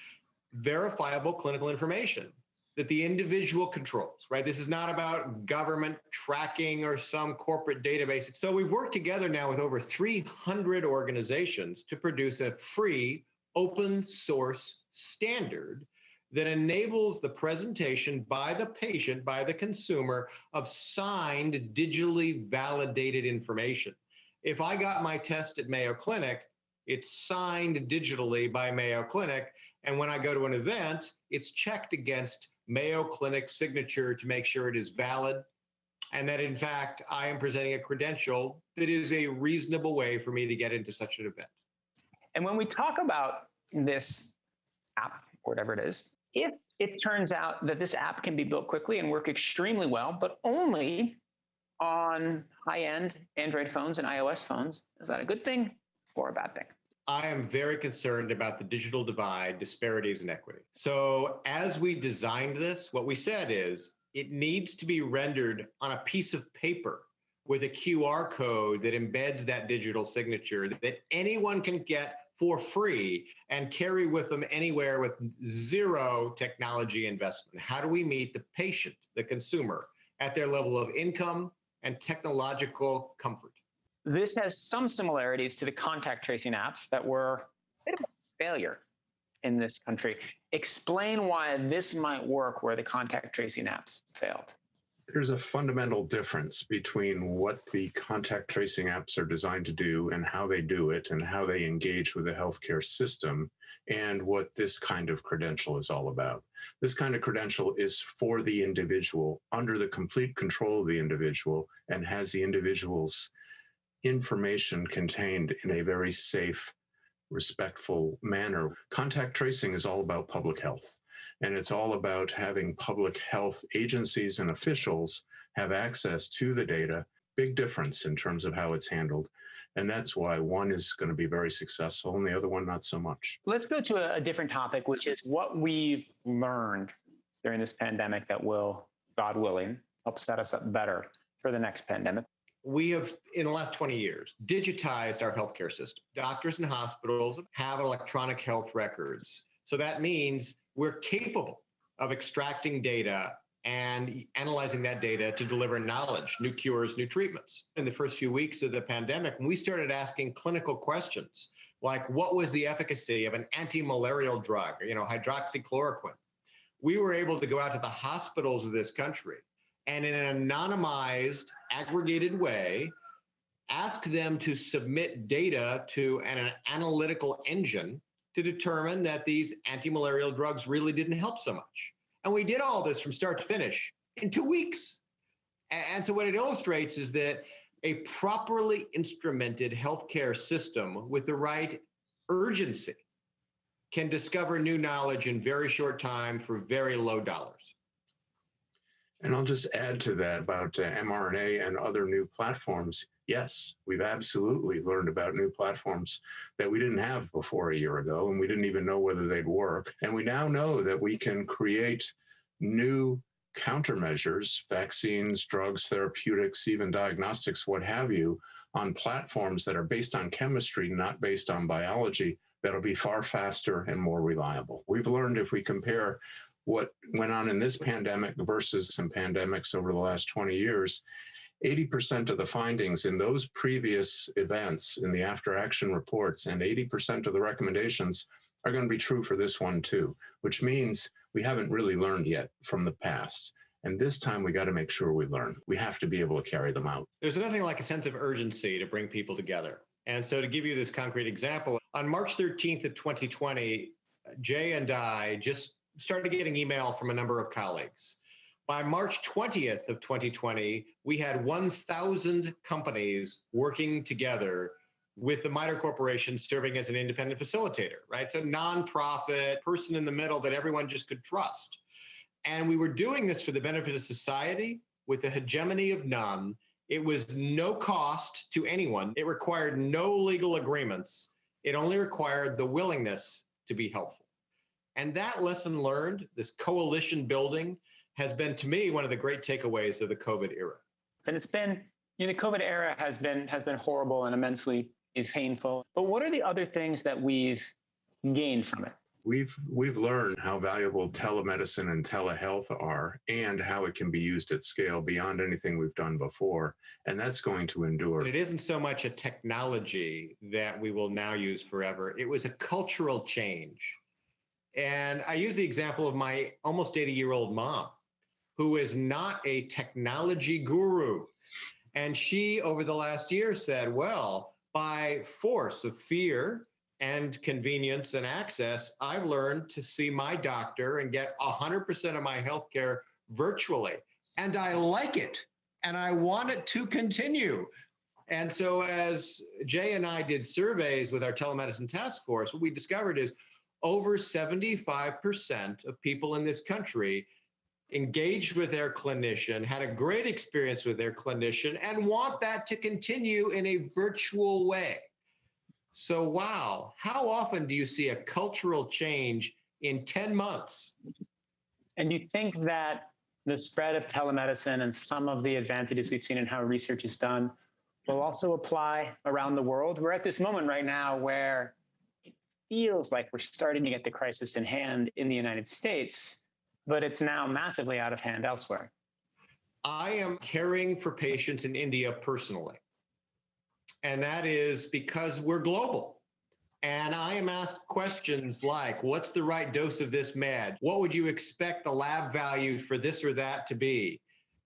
[SPEAKER 22] verifiable clinical information that the individual controls, right? This is not about government tracking or some corporate database. So we've worked together now with over 300 organizations to produce a free open source standard that enables the presentation by the patient, by the consumer, of signed, digitally validated information. If I got my test at Mayo Clinic, it's signed digitally by Mayo Clinic. And when I go to an event, it's checked against Mayo Clinic signature to make sure it is valid and that in fact, I am presenting a credential that is a reasonable way for me to get into such an event.
[SPEAKER 21] And when we talk about this app, whatever it is, if it turns out that this app can be built quickly and work extremely well, but only on high-end Android phones and iOS phones, is that a good thing or a bad thing?
[SPEAKER 22] I am very concerned about the digital divide, disparities, and equity. So as we designed this, what we said is it needs to be rendered on a piece of paper with a QR code that embeds that digital signature that anyone can get for free and carry with them anywhere with zero technology investment. How do we meet the patient, the consumer, at their level of income and technological comfort?
[SPEAKER 21] This has some similarities to the contact tracing apps that were a bit of a failure in this country. Explain why this might work where the contact tracing apps failed.
[SPEAKER 23] There's a fundamental difference between what the contact tracing apps are designed to do and how they do it and how they engage with the healthcare system and what this kind of credential is all about. This kind of credential is for the individual, under the complete control of the individual, and has the individual's information contained in a very safe, respectful manner. Contact tracing is all about public health. And it's all about having public health agencies and officials have access to the data. Big difference in terms of how it's handled. And that's why one is going to be very successful and the other one not so much.
[SPEAKER 21] Let's go to a different topic, which is what we've learned during this pandemic that will, God willing, help set us up better for the next pandemic.
[SPEAKER 22] We have, in the last 20 years, digitized our healthcare system. Doctors and hospitals have electronic health records. So that means we're capable of extracting data and analyzing that data to deliver knowledge, new cures, new treatments. In the first few weeks of the pandemic, we started asking clinical questions like, what was the efficacy of an anti-malarial drug, hydroxychloroquine? We were able to go out to the hospitals of this country and in an anonymized, aggregated way, ask them to submit data to an analytical engine to determine that these anti-malarial drugs really didn't help so much. And we did all this from start to finish in 2 weeks. And so what it illustrates is that a properly instrumented healthcare system with the right urgency can discover new knowledge in very short time for very low dollars.
[SPEAKER 23] And I'll just add to that about mRNA and other new platforms. Yes, we've absolutely learned about new platforms that we didn't have before a year ago, and we didn't even know whether they'd work. And we now know that we can create new countermeasures, vaccines, drugs, therapeutics, even diagnostics, what have you, on platforms that are based on chemistry, not based on biology, that'll be far faster and more reliable. We've learned, if we compare what went on in this pandemic versus some pandemics over the last 20 years, 80% of the findings in those previous events in the after action reports and 80% of the recommendations are going to be true for this one too, which means we haven't really learned yet from the past. And this time we got to make sure we learn. We have to be able to carry them out.
[SPEAKER 22] There's nothing like a sense of urgency to bring people together. And so to give you this concrete example, on March 13th of 2020, Jay and I just started getting email from a number of colleagues. By March 20th of 2020, we had 1,000 companies working together with the MITRE Corporation serving as an independent facilitator, right? It's a nonprofit person in the middle that everyone just could trust. And we were doing this for the benefit of society with the hegemony of none. It was no cost to anyone. It required no legal agreements. It only required the willingness to be helpful. And that lesson learned, this coalition building, has been, to me, one of the great takeaways of the COVID era.
[SPEAKER 21] And it's been, the COVID era has been horrible and immensely painful. But what are the other things that we've gained from it?
[SPEAKER 23] We've learned how valuable telemedicine and telehealth are and how it can be used at scale beyond anything we've done before. And that's going to endure.
[SPEAKER 22] But it isn't so much a technology that we will now use forever. It was a cultural change. And I use the example of my almost 80-year-old mom, who is not a technology guru. And she, over the last year, said, well, by force of fear and convenience and access, I've learned to see my doctor and get 100% of my healthcare virtually. And I like it. and I want it to continue. And so as Jay and I did surveys with our telemedicine task force, what we discovered is over 75% of people in this country engaged with their clinician, had a great experience with their clinician, and want that to continue in a virtual way. So, wow, how often do you see a cultural change in 10 months?
[SPEAKER 21] And you think that the spread of telemedicine and some of the advantages we've seen in how research is done will also apply around the world? We're at this moment right now where it feels like we're starting to get the crisis in hand in the United States, but it's now massively out of hand elsewhere.
[SPEAKER 22] I am caring for patients in India personally. And that is because we're global. And I am asked questions like, what's the right dose of this med? What would you expect the lab value for this or that to be?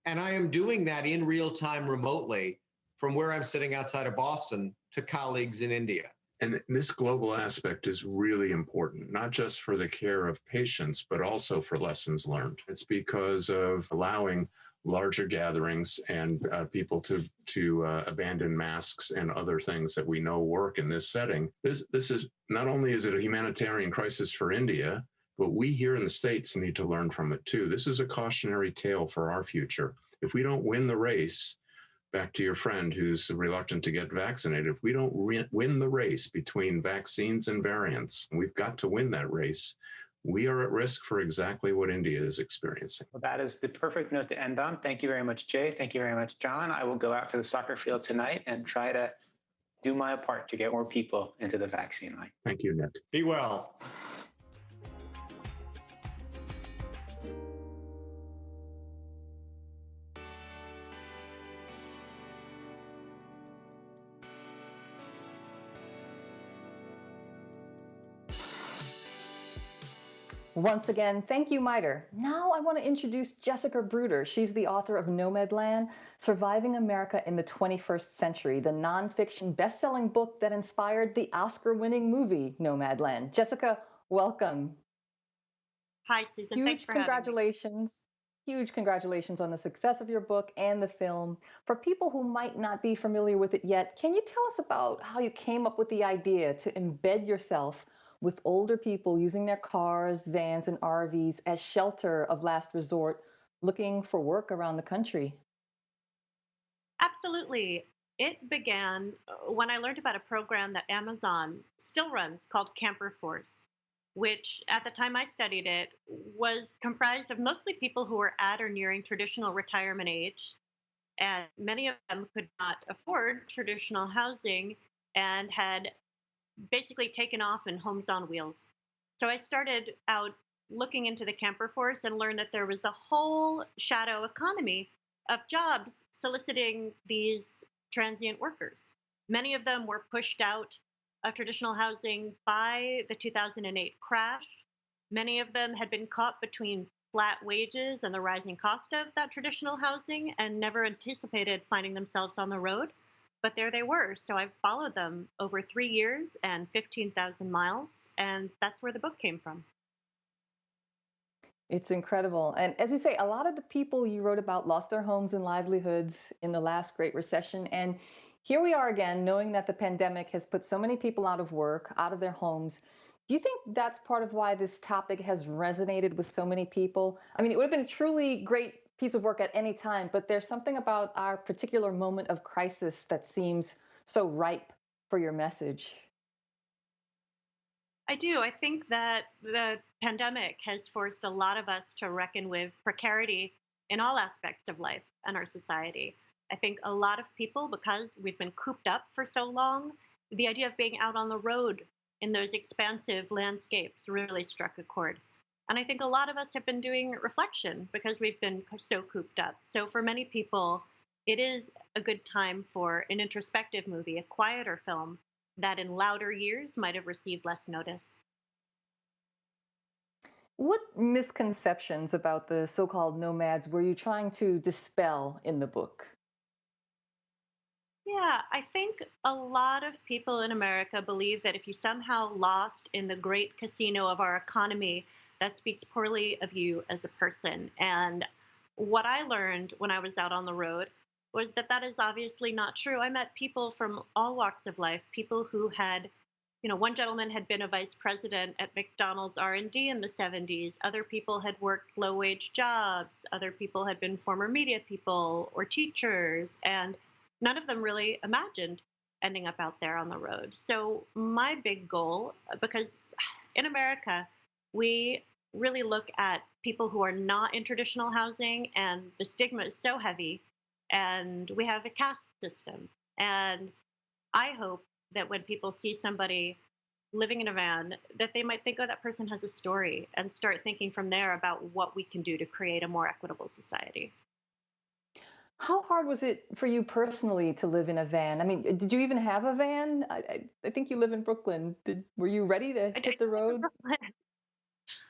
[SPEAKER 22] And I am doing that in real time remotely from where I'm sitting outside of Boston to colleagues in India.
[SPEAKER 23] And this global aspect is really important, not just for the care of patients, but also for lessons learned. It's because of allowing larger gatherings and people to abandon masks and other things that we know work in this setting. This is not only is it a humanitarian crisis for India, but we here in the States need to learn from it too. This is a cautionary tale for our future. If we don't win the race, back to your friend who's reluctant to get vaccinated, if we don't win the race between vaccines and variants, we've got to win that race, we are at risk for exactly what India is experiencing.
[SPEAKER 21] Well, that is the perfect note to end on. Thank you very much, Jay. Thank you very much, John. I will go out to the soccer field tonight and try to do my part to get more people into the vaccine line.
[SPEAKER 23] Thank you, Nick.
[SPEAKER 22] Be well.
[SPEAKER 17] Once again, thank you, MITRE. Now I want to introduce Jessica Bruder. She's the author of Nomadland, Surviving America in the 21st Century, the nonfiction best-selling book that inspired the Oscar-winning movie Nomadland. Jessica, welcome.
[SPEAKER 2] Hi, Susan. Thanks for having me.
[SPEAKER 17] Huge congratulations on the success of your book and the film. For people who might not be familiar with it yet, can you tell us about how you came up with the idea to embed yourself with older people using their cars, vans, and RVs as shelter of last resort, looking for work around the country?
[SPEAKER 2] Absolutely. It began when I learned about a program that Amazon still runs called Camper Force, which at the time I studied it was comprised of mostly people who were at or nearing traditional retirement age. And many of them could not afford traditional housing and had basically taken off in homes on wheels. So I started out looking into the Camper Force and learned that there was a whole shadow economy of jobs soliciting these transient workers. Many of them were pushed out of traditional housing by the 2008 crash. Many of them had been caught between flat wages and the rising cost of that traditional housing and never anticipated finding themselves on the road. But there they were. So I've followed them over 3 years and 15,000 miles. And that's where the book came from.
[SPEAKER 17] It's incredible. And as you say, a lot of the people you wrote about lost their homes and livelihoods in the last Great Recession. And here we are again, knowing that the pandemic has put so many people out of work, out of their homes. Do you think that's part of why this topic has resonated with so many people? I mean, it would have been a truly great piece of work at any time, but there's something about our particular moment of crisis that seems so ripe for your message.
[SPEAKER 2] I do. I think that the pandemic has forced a lot of us to reckon with precarity in all aspects of life and our society. I think a lot of people, because we've been cooped up for so long, the idea of being out on the road in those expansive landscapes really struck a chord. And I think a lot of us have been doing reflection because we've been so cooped up. So for many people, it is a good time for an introspective movie, a quieter film that in louder years might have received less notice.
[SPEAKER 17] What misconceptions about the so-called nomads were you trying to dispel in the book?
[SPEAKER 2] Yeah, I think a lot of people in America believe that if you somehow lost in the great casino of our economy, that speaks poorly of you as a person. And what I learned when I was out on the road was that that is obviously not true. I met people from all walks of life, people who had, one gentleman had been a vice president at McDonald's R&D in the 70s. Other people had worked low-wage jobs. Other people had been former media people or teachers, and none of them really imagined ending up out there on the road. So my big goal, because in America, we really look at people who are not in traditional housing, and the stigma is so heavy, and we have a caste system. And I hope that when people see somebody living in a van, that they might think, oh, that person has a story, and start thinking from there about what we can do to create a more equitable society.
[SPEAKER 17] How hard was it for you personally to live in a van? I mean, did you even have a van? I think you live in Brooklyn. Were you ready to hit the road?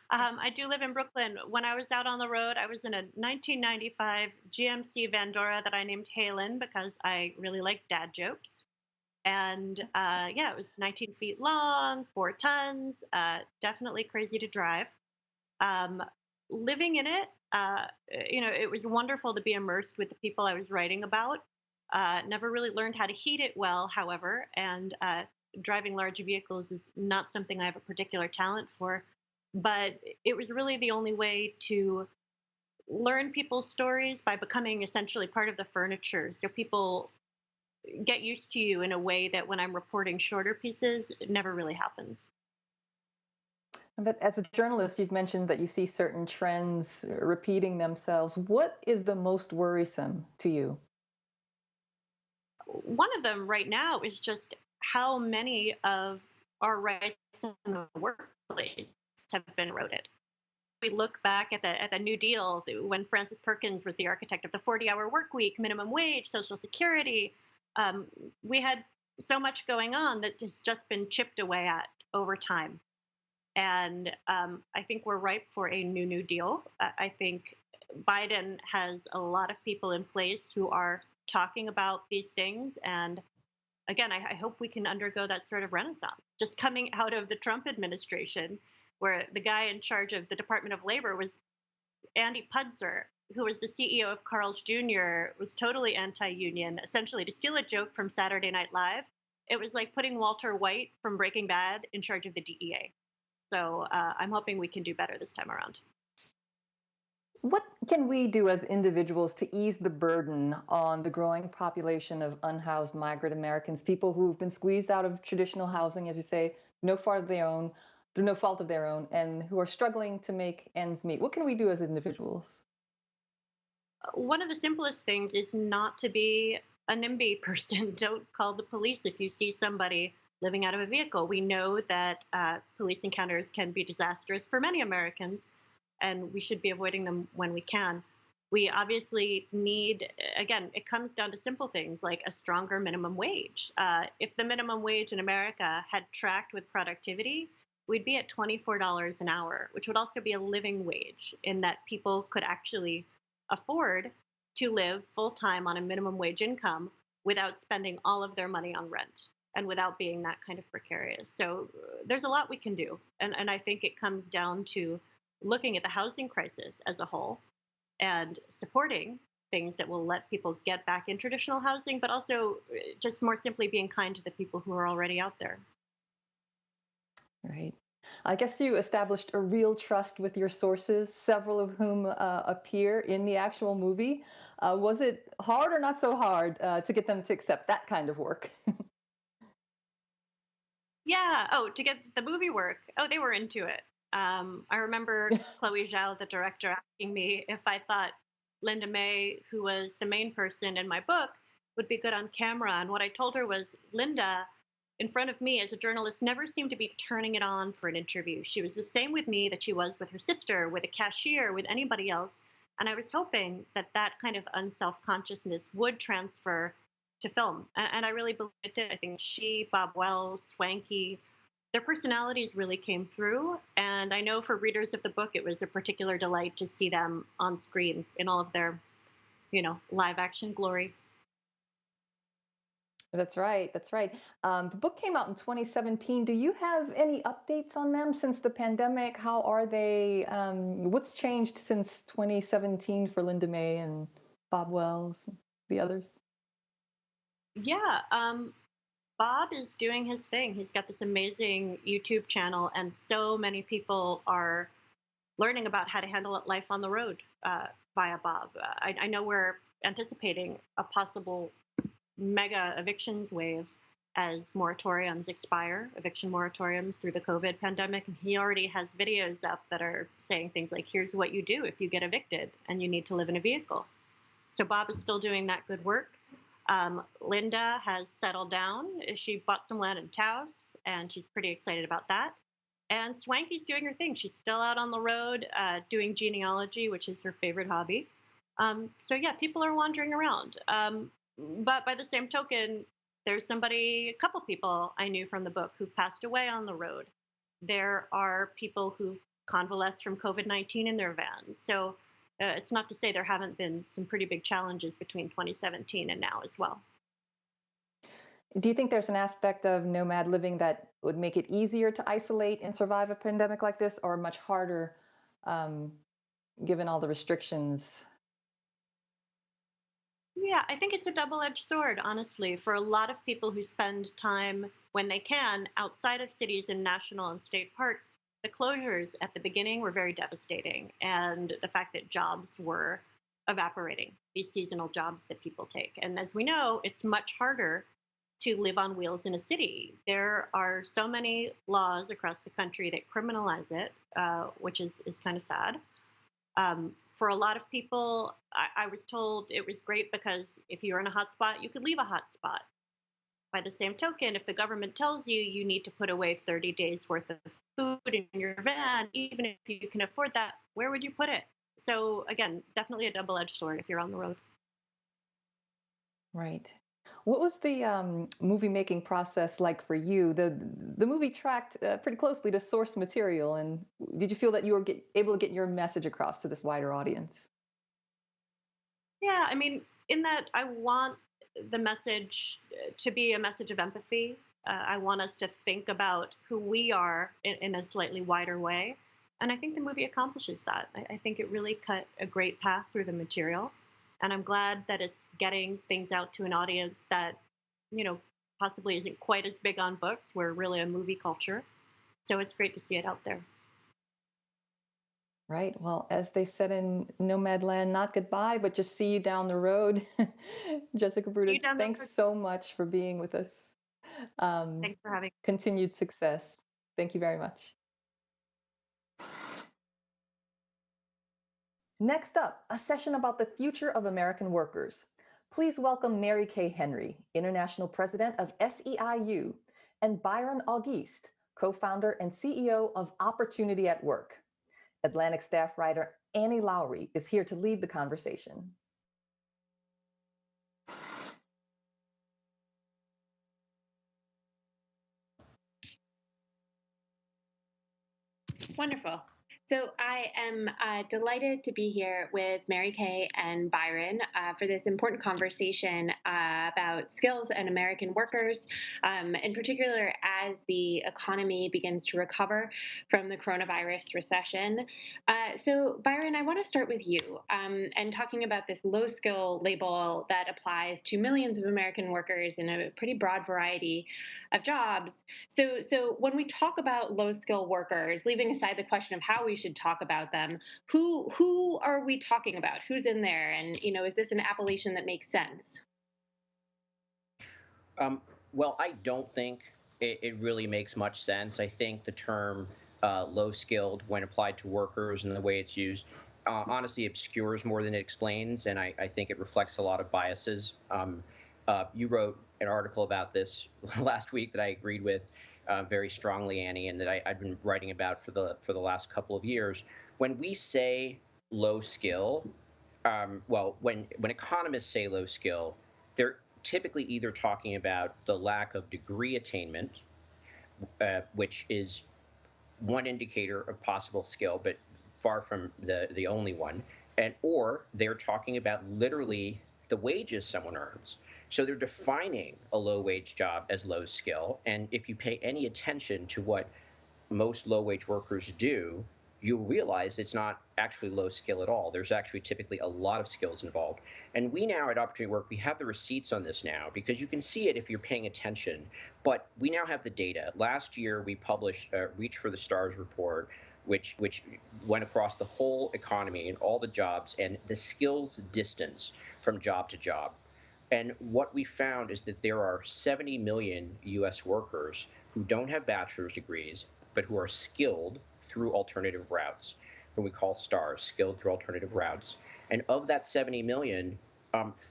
[SPEAKER 2] I do live in Brooklyn. When I was out on the road, I was in a 1995 GMC Vandora that I named Halen because I really like dad jokes. And it was 19 feet long, 4 tons, definitely crazy to drive. Living in it, it was wonderful to be immersed with the people I was writing about. Never really learned how to heat it well, however, and driving large vehicles is not something I have a particular talent for. But it was really the only way to learn people's stories by becoming essentially part of the furniture. So people get used to you in a way that when I'm reporting shorter pieces, it never really happens.
[SPEAKER 17] But as a journalist, you've mentioned that you see certain trends repeating themselves. What is the most worrisome to you?
[SPEAKER 2] One of them right now is just how many of our rights in the workplace have been eroded. We look back at the New Deal when Francis Perkins was the architect of the 40-hour work week, minimum wage, Social Security. We had so much going on that has just been chipped away at over time. And I think we're ripe for a New Deal. I think Biden has a lot of people in place who are talking about these things. And again, I hope we can undergo that sort of renaissance. Just coming out of the Trump administration, where the guy in charge of the Department of Labor was Andy Pudzer, who was the CEO of Carl's Jr., was totally anti-union. Essentially, to steal a joke from Saturday Night Live, it was like putting Walter White from Breaking Bad in charge of the DEA. So I'm hoping we can do better this time around.
[SPEAKER 17] What can we do as individuals to ease the burden on the growing population of unhoused migrant Americans, people who've been squeezed out of traditional housing, as you say, no fault of their own, through no fault of their own, and who are struggling to make ends meet? What can we do as individuals?
[SPEAKER 2] One of the simplest things is not to be a NIMBY person. Don't call the police if you see somebody living out of a vehicle. We know that police encounters can be disastrous for many Americans, and we should be avoiding them when we can. We obviously need, again, it comes down to simple things like a stronger minimum wage. If the minimum wage in America had tracked with productivity, we'd be at $24 an hour, which would also be a living wage in that people could actually afford to live full-time on a minimum wage income without spending all of their money on rent and without being that kind of precarious. So there's a lot we can do. And I think it comes down to looking at the housing crisis as a whole and supporting things that will let people get back in traditional housing, but also just more simply being kind to the people who are already out there.
[SPEAKER 17] Right. I guess you established a real trust with your sources, several of whom appear in the actual movie. Was it hard or not so hard to get them to accept that kind of work?
[SPEAKER 2] Yeah. Oh, to get the movie work. Oh, they were into it. I remember Chloe Zhao, the director, asking me if I thought Linda May, who was the main person in my book, would be good on camera. And what I told her was, Linda, in front of me as a journalist, never seemed to be turning it on for an interview. She was the same with me that she was with her sister, with a cashier, with anybody else. And I was hoping that that kind of unself-consciousness would transfer to film. And I really believed it. I think she, Bob Wells, Swanky, their personalities really came through. And I know for readers of the book, it was a particular delight to see them on screen in all of their, live action glory.
[SPEAKER 17] That's right. That's right. The book came out in 2017. Do you have any updates on them since the pandemic? How are they? What's changed since 2017 for Linda May and Bob Wells? the others?
[SPEAKER 2] Yeah, Bob is doing his thing. He's got this amazing YouTube channel, and so many people are learning about how to handle life on the road via Bob. I know we're anticipating a possible mega evictions wave as moratoriums expire, eviction moratoriums through the COVID pandemic. And he already has videos up that are saying things like, here's what you do if you get evicted and you need to live in a vehicle. So Bob is still doing that good work. Linda has settled down. She bought some land in Taos, and she's pretty excited about that. And Swanky's doing her thing. She's still out on the road doing genealogy, which is her favorite hobby. So yeah, people are wandering around. But by the same token, there's a couple people I knew from the book who've passed away on the road. There are people who've convalesced from COVID-19 in their vans. So it's not to say there haven't been some pretty big challenges between 2017 and now as well.
[SPEAKER 17] Do you think there's an aspect of nomad living that would make it easier to isolate and survive a pandemic like this, or much harder given all the restrictions?
[SPEAKER 2] Yeah, I think it's a double-edged sword, honestly. For a lot of people who spend time when they can outside of cities and national and state parks, the closures at the beginning were very devastating. And the fact that jobs were evaporating, these seasonal jobs that people take. And as we know, it's much harder to live on wheels in a city. There are so many laws across the country that criminalize it, which is kind of sad. For a lot of people, I was told it was great because if you're in a hot spot, you could leave a hot spot. By the same token, if the government tells you you need to put away 30 days worth of food in your van, even if you can afford that, where would you put it? So again, definitely a double-edged sword if you're on the road.
[SPEAKER 17] Right. What was the movie making process like for you? The movie tracked pretty closely to source material, and did you feel that you were able to get your message across to this wider audience?
[SPEAKER 2] Yeah, I mean, in that I want the message to be a message of empathy. I want us to think about who we are in a slightly wider way. And I think the movie accomplishes that. I think it really cut a great path through the material. And I'm glad that it's getting things out to an audience that, possibly isn't quite as big on books. We're really a movie culture. So it's great to see it out there.
[SPEAKER 17] Right. Well, as they said in Nomadland, not goodbye, but just see you down the road. Jessica Bruder, thanks so much for being with us.
[SPEAKER 2] Thanks for having me.
[SPEAKER 17] Continued success. Thank you very much. Next up, a session about the future of American workers. Please welcome Mary Kay Henry, International President of SEIU, and Byron Auguste, co-founder and CEO of Opportunity at Work. Atlantic staff writer Annie Lowry is here to lead the conversation.
[SPEAKER 3] Wonderful. So I am delighted to be here with Mary Kay and Byron for this important conversation about skills and American workers, in particular as the economy begins to recover from the coronavirus recession. So Byron, I want to start with you and talking about this low skill label that applies to millions of American workers in a pretty broad variety of jobs. So when we talk about low skill workers, leaving aside the question of how we should talk about them, who are we talking about? Who's in there? And, is this an appellation that makes sense?
[SPEAKER 6] Well, I don't think it really makes much sense. I think the term low skilled, when applied to workers and the way it's used, honestly obscures more than it explains. And I think it reflects a lot of biases. You wrote an article about this last week that I agreed with very strongly, Annie, and that I've been writing about for the last couple of years. When we say low skill, when economists say low skill, they're typically either talking about the lack of degree attainment, which is one indicator of possible skill, but far from the only one, or they're talking about literally the wages someone earns. So they're defining a low-wage job as low skill. And if you pay any attention to what most low-wage workers do, you'll realize it's not actually low skill at all. There's actually typically a lot of skills involved. And we now at Opportunity Work, we have the receipts on this now because you can see it if you're paying attention. But we now have the data. Last year, we published a Reach for the Stars report, which went across the whole economy and all the jobs and the skills distance from job to job. And what we found is that there are 70 million US workers who don't have bachelor's degrees, but who are skilled through alternative routes, what we call STARS, skilled through alternative routes. And of that 70 million,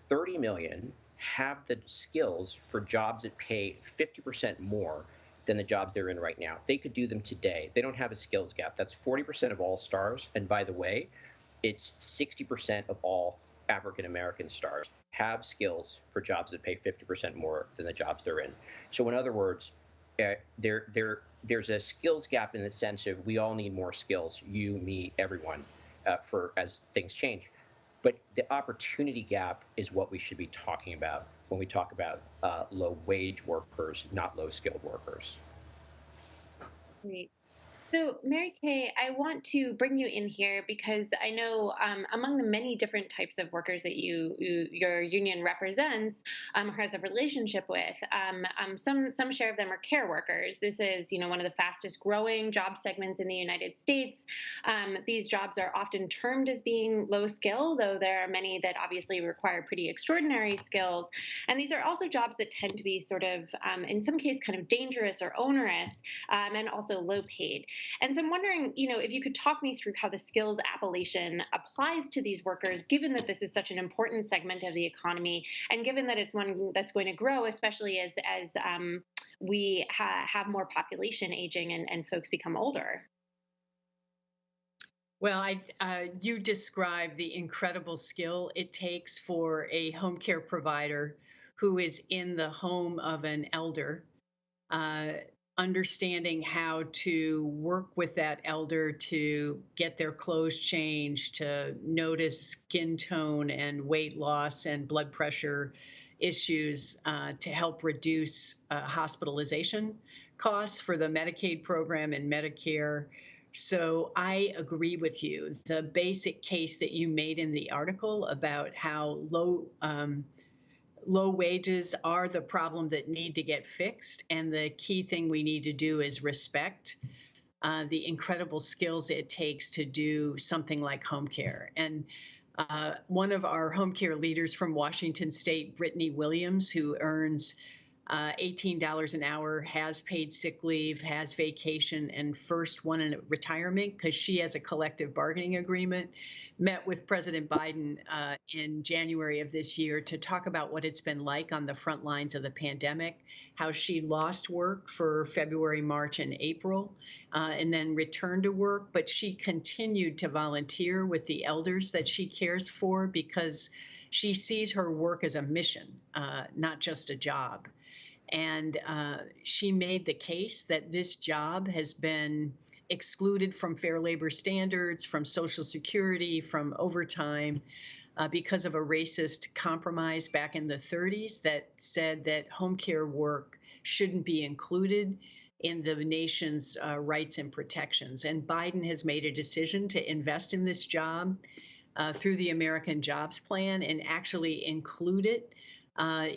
[SPEAKER 6] 30 million have the skills for jobs that pay 50% more than the jobs they're in right now. They could do them today. They don't have a skills gap. That's 40% of all STARS. And by the way, it's 60% of all African American STARS have skills for jobs that pay 50% more than the jobs they're in. So in other words, there's a skills gap in the sense of we all need more skills, you, me, everyone, for as things change. But the opportunity gap is what we should be talking about when we talk about low-wage workers, not low-skilled workers.
[SPEAKER 3] Great. So, Mary Kay, I want to bring you in here because I know among the many different types of workers that your union represents or has a relationship with, some share of them are care workers. This is, one of the fastest growing job segments in the United States. These jobs are often termed as being low skill, though there are many that obviously require pretty extraordinary skills. And these are also jobs that tend to be sort of, in some cases, kind of dangerous or onerous, and also low paid. And so I'm wondering, if you could talk me through how the skills appellation applies to these workers, given that this is such an important segment of the economy, and given that it's one that's going to grow, especially as we have more population aging and folks become older.
[SPEAKER 7] Well, you described the incredible skill it takes for a home care provider who is in the home of an elder, understanding how to work with that elder to get their clothes changed, to notice skin tone and weight loss and blood pressure issues, to help reduce hospitalization costs for the Medicaid program and Medicare. So I agree with you. The basic case that you made in the article about how low wages are the problem that need to get fixed. And the key thing we need to do is respect the incredible skills it takes to do something like home care. And one of our home care leaders from Washington State, Brittany Williams, who earns $18 an hour, has paid sick leave, has vacation, and first won in retirement because she has a collective bargaining agreement, met with President Biden in January of this year to talk about what it's been like on the front lines of the pandemic, how she lost work for February, March, and April, and then returned to work. But she continued to volunteer with the elders that she cares for because she sees her work as a mission, not just a job. And she made the case that this job has been excluded from fair labor standards, from Social Security, from overtime, because of a racist compromise back in the 30s that said that home care work shouldn't be included in the nation's rights and protections. And Biden has made a decision to invest in this job through the American Jobs Plan and actually include it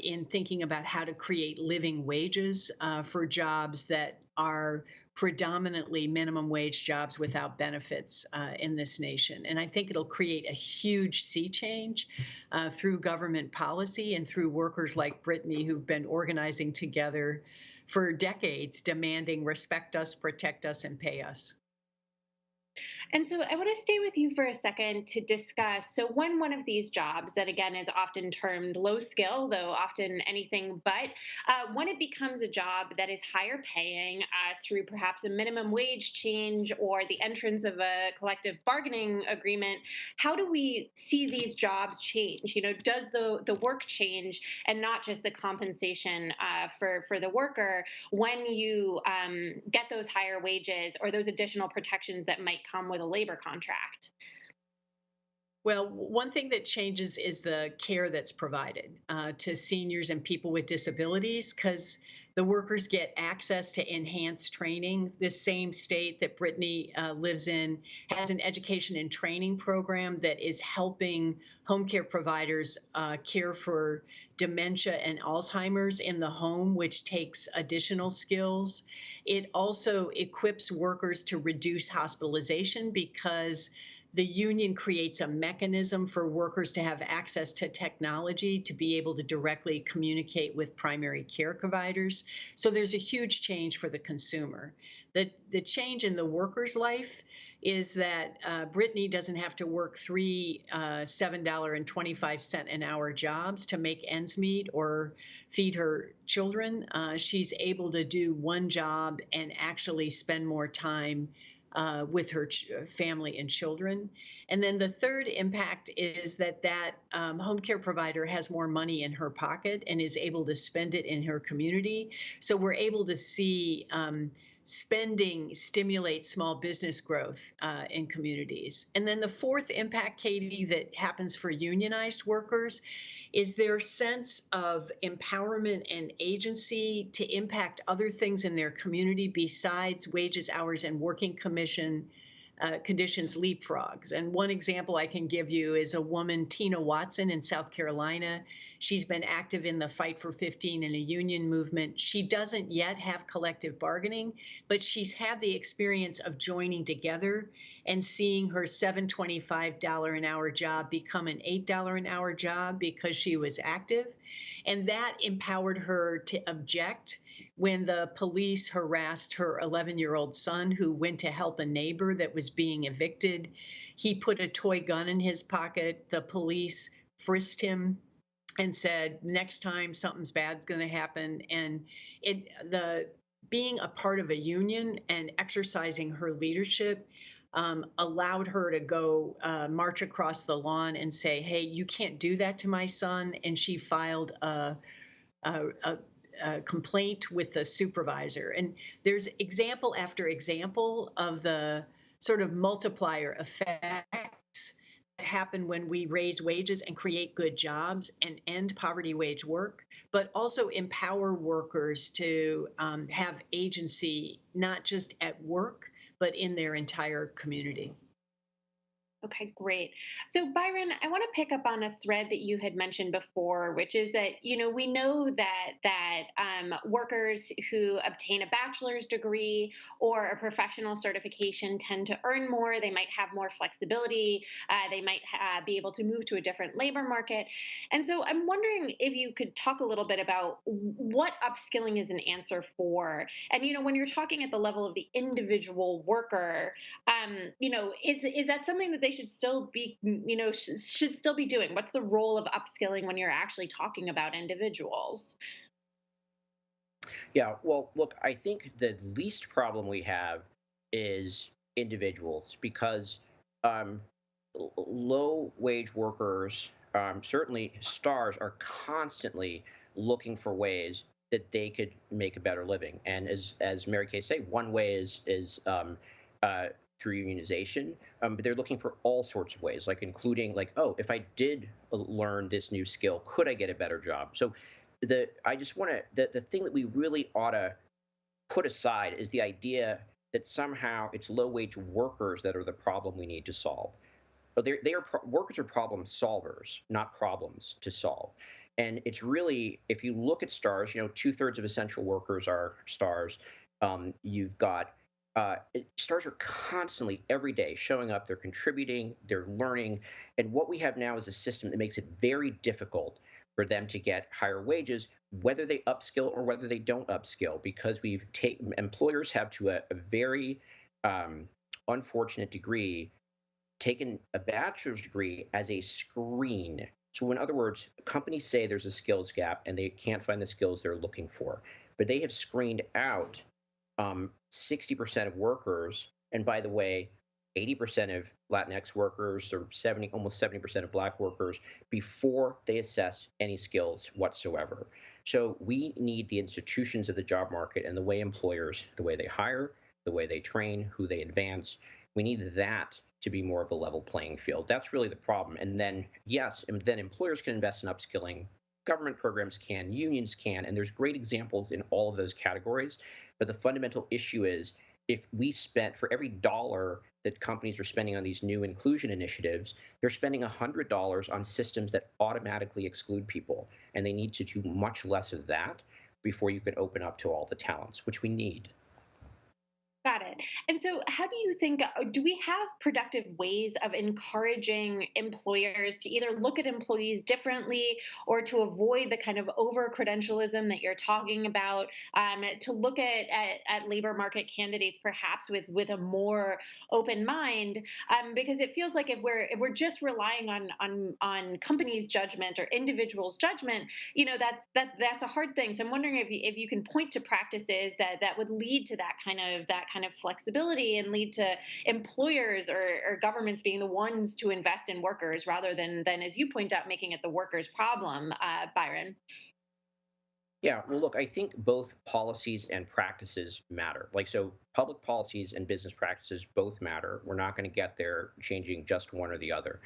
[SPEAKER 7] in thinking about how to create living wages for jobs that are predominantly minimum wage jobs without benefits in this nation. And I think it'll create a huge sea change through government policy and through workers like Brittany who've been organizing together for decades, demanding respect us, protect us, and pay us.
[SPEAKER 3] And so I want to stay with you for a second to discuss. So when one of these jobs that, again, is often termed low skill, though often anything but, when it becomes a job that is higher paying through perhaps a minimum wage change or the entrance of a collective bargaining agreement, how do we see these jobs change? Does the work change and not just the compensation for the worker when you get those higher wages or those additional protections that might come with a labor contract?
[SPEAKER 7] Well, one thing that changes is the care that's provided to seniors and people with disabilities, because The workers get access to enhanced training. This same state that Brittany lives in has an education and training program that is helping home care providers care for dementia and Alzheimer's in the home, which takes additional skills. It also equips workers to reduce hospitalization because the union creates a mechanism for workers to have access to technology to be able to directly communicate with primary care providers. So there's a huge change for the consumer. The change in the worker's life is that Brittany doesn't have to work three $7.25 an hour jobs to make ends meet or feed her children. She's able to do one job and actually spend more time with her family and children. And then the third impact is that home care provider has more money in her pocket and is able to spend it in her community. So we're able to see spending stimulate small business growth in communities. And then the fourth impact, Katie, that happens for unionized workers is their sense of empowerment and agency to impact other things in their community besides wages, hours, and working conditions leapfrogs. And one example I can give you is a woman, Tina Watson in South Carolina. She's been active in the Fight for 15 and a union movement. She doesn't yet have collective bargaining, but she's had the experience of joining together and seeing her $7.25 an hour job become an $8 an hour job because she was active. And that empowered her to object when the police harassed her 11-year-old son who went to help a neighbor that was being evicted. He put a toy gun in his pocket. The police frisked him and said, next time something's bad's going to happen. And being a part of a union and exercising her leadership allowed her to go march across the lawn and say, hey, you can't do that to my son. And she filed a complaint with the supervisor. And there's example after example of the sort of multiplier effects that happen when we raise wages and create good jobs and end poverty wage work, but also empower workers to have agency, not just at work, but in their entire community.
[SPEAKER 3] Okay, great. So Byron, I want to pick up on a thread that you had mentioned before, which is that, we know that workers who obtain a bachelor's degree or a professional certification tend to earn more. They might have more flexibility. They might be able to move to a different labor market. And so I'm wondering if you could talk a little bit about what upskilling is an answer for. And, when you're talking at the level of the individual worker, is that something that they should still be, should still be doing? What's the role of upskilling when you're actually talking about individuals?
[SPEAKER 6] Yeah, well, look, I think the least problem we have is individuals because low wage workers, certainly stars, are constantly looking for ways that they could make a better living. And as Mary Kay said, one way is through unionization, but they're looking for all sorts of ways, including oh, if I did learn this new skill, could I get a better job? So I just want to, the thing that we really ought to put aside is the idea that somehow it's low wage workers that are the problem we need to solve. But workers are problem solvers, not problems to solve. And it's really, if you look at stars, 2/3 of essential workers are stars. You've got stars are constantly, every day, showing up. They're contributing, they're learning. And what we have now is a system that makes it very difficult for them to get higher wages, whether they upskill or whether they don't upskill, because employers have to a very unfortunate degree taken a bachelor's degree as a screen. So in other words, companies say there's a skills gap and they can't find the skills they're looking for, but they have screened out 60% of workers, and by the way, 80% of Latinx workers, or almost 70% of Black workers, before they assess any skills whatsoever. So we need the institutions of the job market and the way employers, the way they hire, the way they train, who they advance. We need that to be more of a level playing field. That's really the problem. And then, yes, and then employers can invest in upskilling Government programs can, unions can, and there's great examples in all of those categories. But the fundamental issue is if we spent for every dollar that companies are spending on these new inclusion initiatives, they're spending $100 on systems that automatically exclude people. And they need to do much less of that before you can open up to all the talents, which we need.
[SPEAKER 3] Got it. And so, how do you think, do we have productive ways of encouraging employers to either look at employees differently or to avoid the kind of over credentialism that you're talking about, to look at labor market candidates perhaps with a more open mind? Because it feels like if we're just relying on companies' judgment or individuals' judgment, that's a hard thing. So I'm wondering if you can point to practices that would lead to that kind of flexibility and lead to employers or governments being the ones to invest in workers rather than as you point out, making it the workers' problem, Byron.
[SPEAKER 6] Yeah, well, look, I think both policies and practices matter. So public policies and business practices both matter. We're not going to get there changing just one or the other.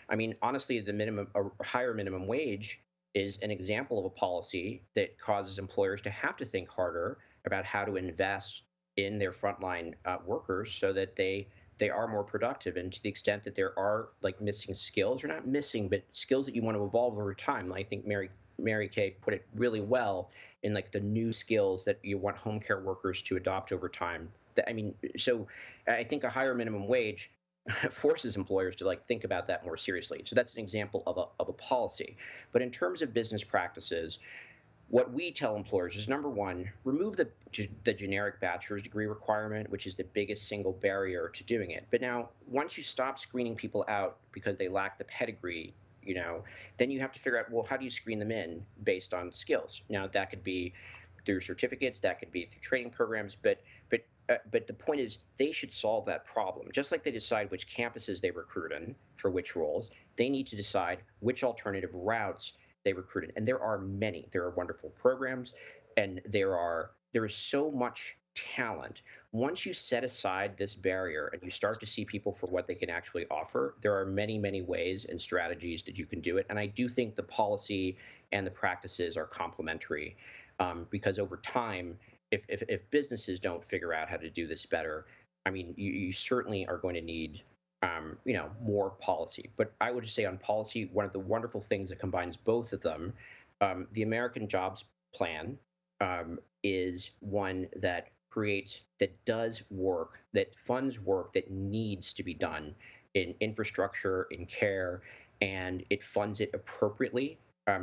[SPEAKER 6] I mean, honestly, a higher minimum wage is an example of a policy that causes employers to have to think harder about how to invest in their frontline workers so that they are more productive. And to the extent that there are missing skills, or not missing, but skills that you want to evolve over time. I think Mary Kay put it really well in the new skills that you want home care workers to adopt over time. So I think a higher minimum wage forces employers to think about that more seriously. So that's an example of a policy. But in terms of business practices, what we tell employers is, number one, remove the generic bachelor's degree requirement, which is the biggest single barrier to doing it. But now, once you stop screening people out because they lack the pedigree, then you have to figure out, well, how do you screen them in based on skills? Now, that could be through certificates, that could be through training programs, but the point is they should solve that problem. Just like they decide which campuses they recruit in for which roles, they need to decide which alternative routes they recruited. And there are many. There are wonderful programs, and there is so much talent. Once you set aside this barrier and you start to see people for what they can actually offer, there are many, many ways and strategies that you can do it. And I do think the policy and the practices are complementary, because over time, if businesses don't figure out how to do this better, I mean, you certainly are going to need more policy. But I would just say on policy, one of the wonderful things that combines both of them, the American Jobs Plan is one that does work, that funds work that needs to be done in infrastructure, in care, and it funds it appropriately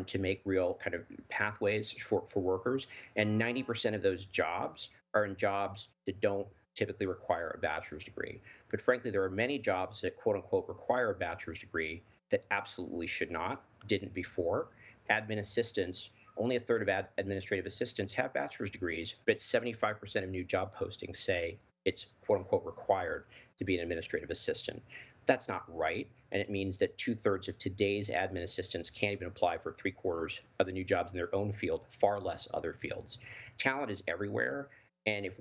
[SPEAKER 6] to make real kind of pathways for workers. And 90% of those jobs are in jobs that don't typically require a bachelor's degree. But frankly, there are many jobs that quote unquote require a bachelor's degree that absolutely should not, didn't before. Admin assistants, only a third of administrative assistants have bachelor's degrees, but 75% of new job postings say it's quote unquote required to be an administrative assistant. That's not right. And it means that 2/3 of today's admin assistants can't even apply for 3/4 of the new jobs in their own field, far less other fields. Talent is everywhere. And if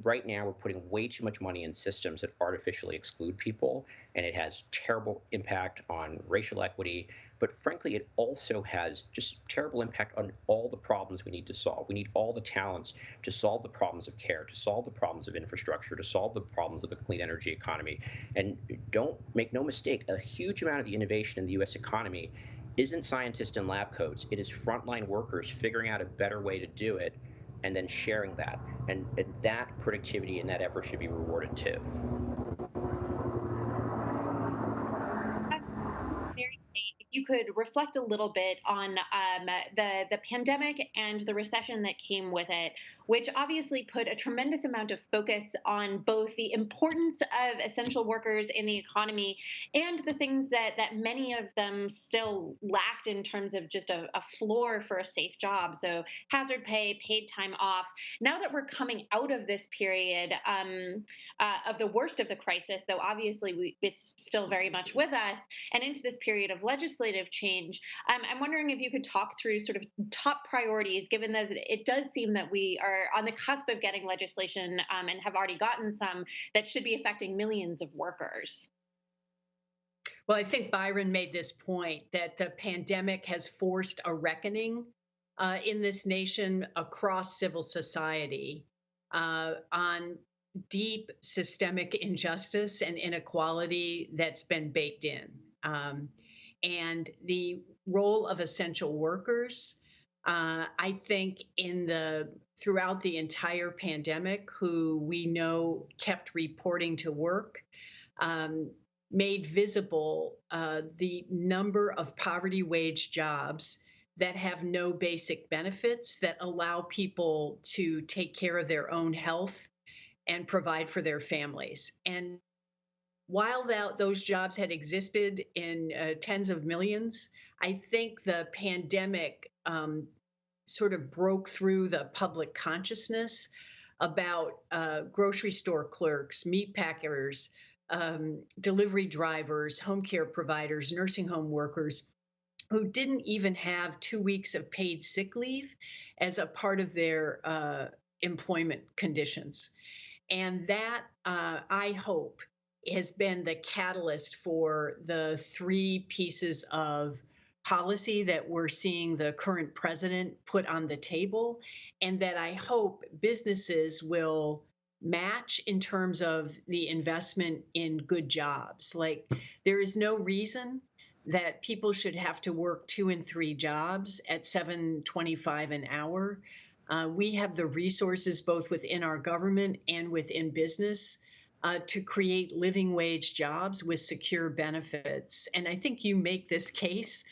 [SPEAKER 6] right now we're putting way too much money in systems that artificially exclude people, and it has terrible impact on racial equity, but frankly, it also has just terrible impact on all the problems we need to solve. We need all the talents to solve the problems of care, to solve the problems of infrastructure, to solve the problems of a clean energy economy. And don't make no mistake, a huge amount of the innovation in the U.S. economy isn't scientists and lab coats. It is frontline workers figuring out a better way to do it and then sharing that. And that productivity and that effort should be rewarded too.
[SPEAKER 3] You could reflect a little bit on the pandemic and the recession that came with it, which obviously put a tremendous amount of focus on both the importance of essential workers in the economy and the things that many of them still lacked in terms of just a floor for a safe job. So hazard pay, paid time off. Now that we're coming out of this period of the worst of the crisis, though obviously it's still very much with us, and into this period of legislative change, I'm wondering if you could talk through sort of top priorities, given that it does seem that we are on the cusp of getting legislation and have already gotten some that should be affecting millions of workers.
[SPEAKER 7] Well, I think Byron made this point that the pandemic has forced a reckoning in this nation across civil society on deep systemic injustice and inequality that's been baked in. And the role of essential workers, I think throughout the entire pandemic, who we know kept reporting to work, made visible the number of poverty wage jobs that have no basic benefits that allow people to take care of their own health and provide for their families. And while those jobs had existed in tens of millions, I think the pandemic sort of broke through the public consciousness about grocery store clerks, meat packers, delivery drivers, home care providers, nursing home workers who didn't even have 2 weeks of paid sick leave as a part of their employment conditions. And that, I hope, has been the catalyst for the 3 pieces of policy that we're seeing the current president put on the table, and that I hope businesses will match in terms of the investment in good jobs. Like, there is no reason that people should have to work 2 and 3 jobs at $7.25 an hour. We have the resources both within our government and within business to create living wage jobs with secure benefits. And I think you make this case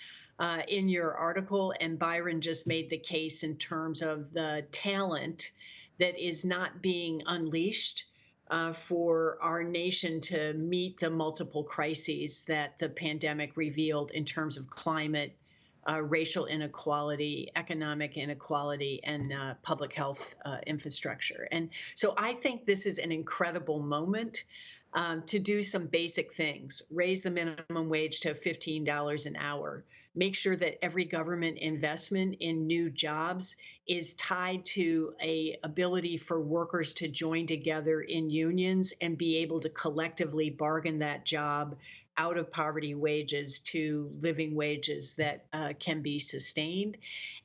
[SPEAKER 7] in your article, and Byron just made the case in terms of the talent that is not being unleashed for our nation to meet the multiple crises that the pandemic revealed in terms of climate, racial inequality, economic inequality, and public health infrastructure. And so I think this is an incredible moment to do some basic things: raise the minimum wage to $15 an hour, make sure that every government investment in new jobs is tied to a ability for workers to join together in unions and be able to collectively bargain that job out of poverty wages to living wages that can be sustained,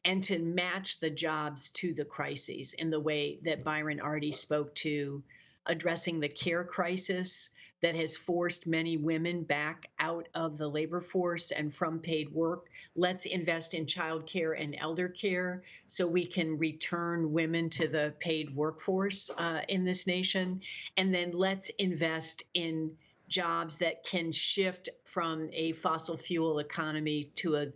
[SPEAKER 7] and to match the jobs to the crises in the way that Byron already spoke to, addressing the care crisis that has forced many women back out of the labor force and from paid work. Let's invest in childcare and elder care so we can return women to the paid workforce in this nation. And then let's invest in jobs that can shift from a fossil fuel economy to a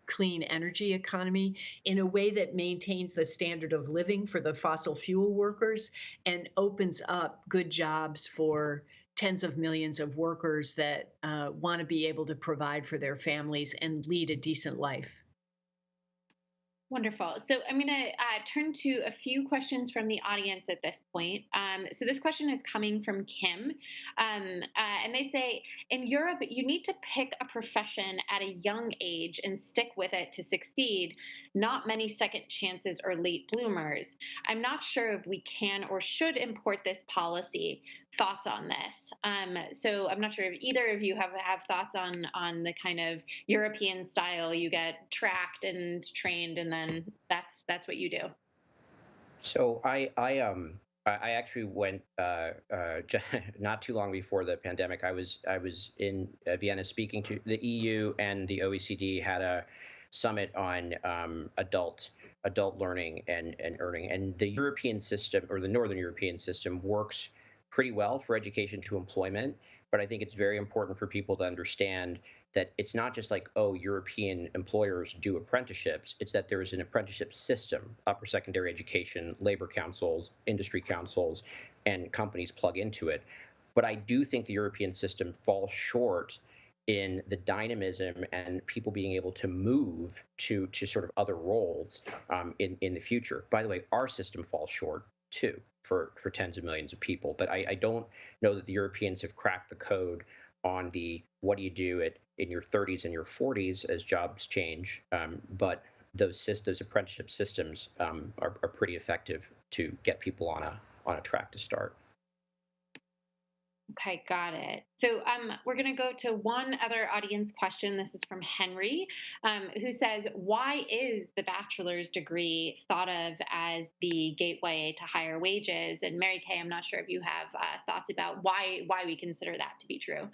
[SPEAKER 7] clean energy economy in a way that maintains the standard of living for the fossil fuel workers and opens up good jobs for tens of millions of workers that want to be able to provide for their families and lead a decent life.
[SPEAKER 3] Wonderful. So I'm going to turn to a few questions from the audience at this point. So this question is coming from Kim, and they say, in Europe, you need to pick a profession at a young age and stick with it to succeed, not many second chances or late bloomers. I'm not sure if we can or should import this policy. Thoughts on this? So I'm not sure if either of you have thoughts on the kind of European style. You get tracked and trained, and then that's what you do.
[SPEAKER 6] So I actually went not too long before the pandemic. I was in Vienna speaking to the EU, and the OECD had a summit on adult learning and earning. And the European system, or the Northern European system, works pretty well for education to employment. But I think it's very important for people to understand that it's not just like, oh, European employers do apprenticeships. It's that there is an apprenticeship system, upper secondary education, labor councils, industry councils, and companies plug into it. But I do think the European system falls short in the dynamism and people being able to move to sort of other roles in the future. By the way, our system falls short too for tens of millions of people. But I don't know that the Europeans have cracked the code on the what do you do in your 30s and your 40s as jobs change. But those apprenticeship systems are pretty effective to get people on a track to start.
[SPEAKER 3] Okay, got it. So we're going to go to one other audience question. This is from Henry, who says, why is the bachelor's degree thought of as the gateway to higher wages? And Mary Kay, I'm not sure if you have thoughts about why we consider that to be true.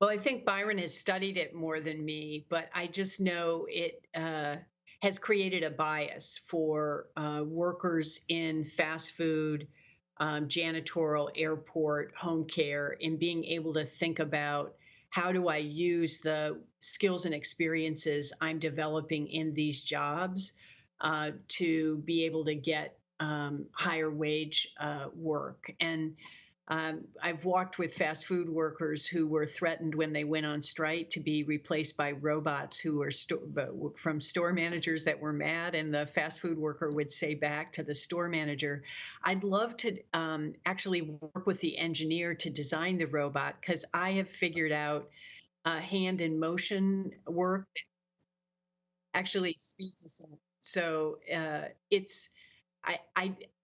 [SPEAKER 7] Well, I think Byron has studied it more than me, but I just know it has created a bias for workers in fast food, janitorial, airport, home care, in being able to think about how do I use the skills and experiences I'm developing in these jobs to be able to get higher wage work. And I've walked with fast food workers who were threatened when they went on strike to be replaced by robots who were from store managers that were mad. And the fast food worker would say back to the store manager, I'd love to actually work with the engineer to design the robot because I have figured out hand in motion work that actually speeds us up. So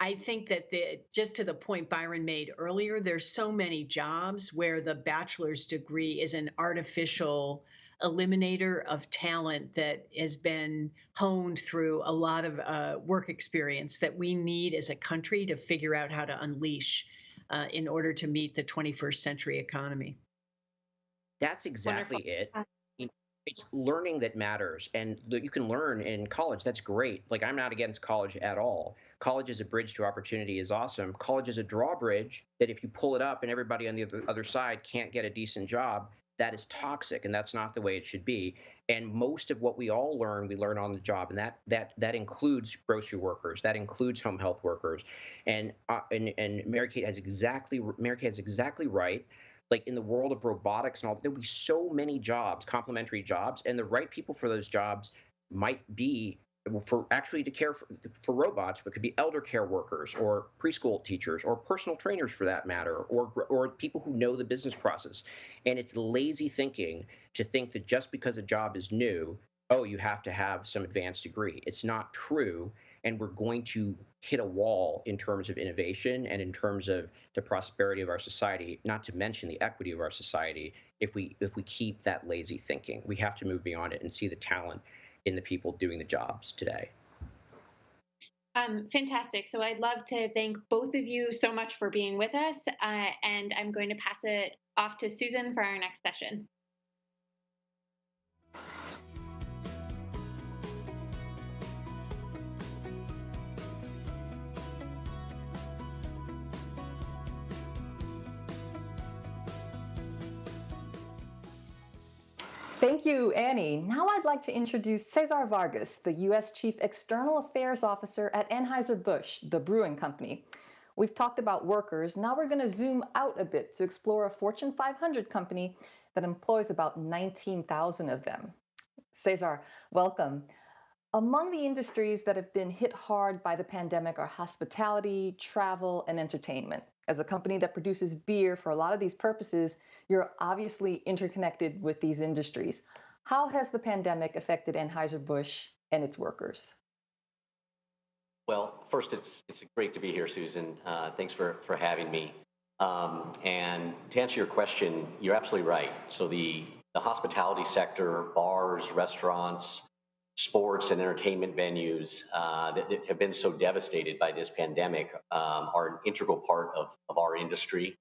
[SPEAKER 7] I think that just to the point Byron made earlier, there's so many jobs where the bachelor's degree is an artificial eliminator of talent that has been honed through a lot of work experience that we need as a country to figure out how to unleash in order to meet the 21st century economy.
[SPEAKER 6] That's exactly it. It's learning that matters, and you can learn in college. That's great. Like, I'm not against college at all. College as a bridge to opportunity is awesome. College is a drawbridge that if you pull it up and everybody on the other side can't get a decent job, that is toxic, and that's not the way it should be. And most of what we all learn, we learn on the job, and that includes grocery workers, that includes home health workers, and Mary Kay has exactly right. Like in the world of robotics and all, there'll be so many jobs, complementary jobs, and the right people for those jobs might be for actually to care for robots, but could be elder care workers or preschool teachers or personal trainers for that matter, or people who know the business process. And it's lazy thinking to think that just because a job is new, oh, you have to have some advanced degree. It's not true. And we're going to hit a wall in terms of innovation and in terms of the prosperity of our society, not to mention the equity of our society, if we keep that lazy thinking. We have to move beyond it and see the talent in the people doing the jobs today.
[SPEAKER 3] Fantastic. So I'd love to thank both of you so much for being with us, and I'm going to pass it off to Susan for our next session.
[SPEAKER 17] Thank you, Annie. Now I'd like to introduce Cesar Vargas, the U.S. Chief External Affairs Officer at Anheuser-Busch, the brewing company. We've talked about workers. Now we're going to zoom out a bit to explore a Fortune 500 company that employs about 19,000 of them. Cesar, welcome. Among the industries that have been hit hard by the pandemic are hospitality, travel, and entertainment. As a company that produces beer for a lot of these purposes, you're obviously interconnected with these industries. How has the pandemic affected Anheuser-Busch and its workers?
[SPEAKER 8] Well, first, it's great to be here, Susan. Thanks for having me. And to answer your question, you're absolutely right. So the hospitality sector, bars, restaurants, sports and entertainment venues that have been so devastated by this pandemic are an integral part of our industry.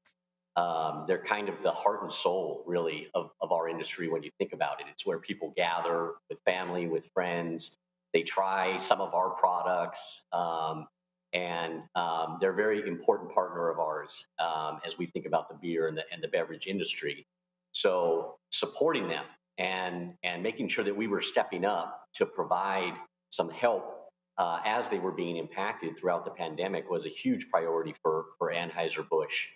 [SPEAKER 8] They're kind of the heart and soul, really, of our industry when you think about it. It's where people gather with family, with friends. They try some of our products, and they're a very important partner of ours as we think about the beer and the beverage industry. So supporting them and making sure that we were stepping up to provide some help as they were being impacted throughout the pandemic was a huge priority for Anheuser-Busch.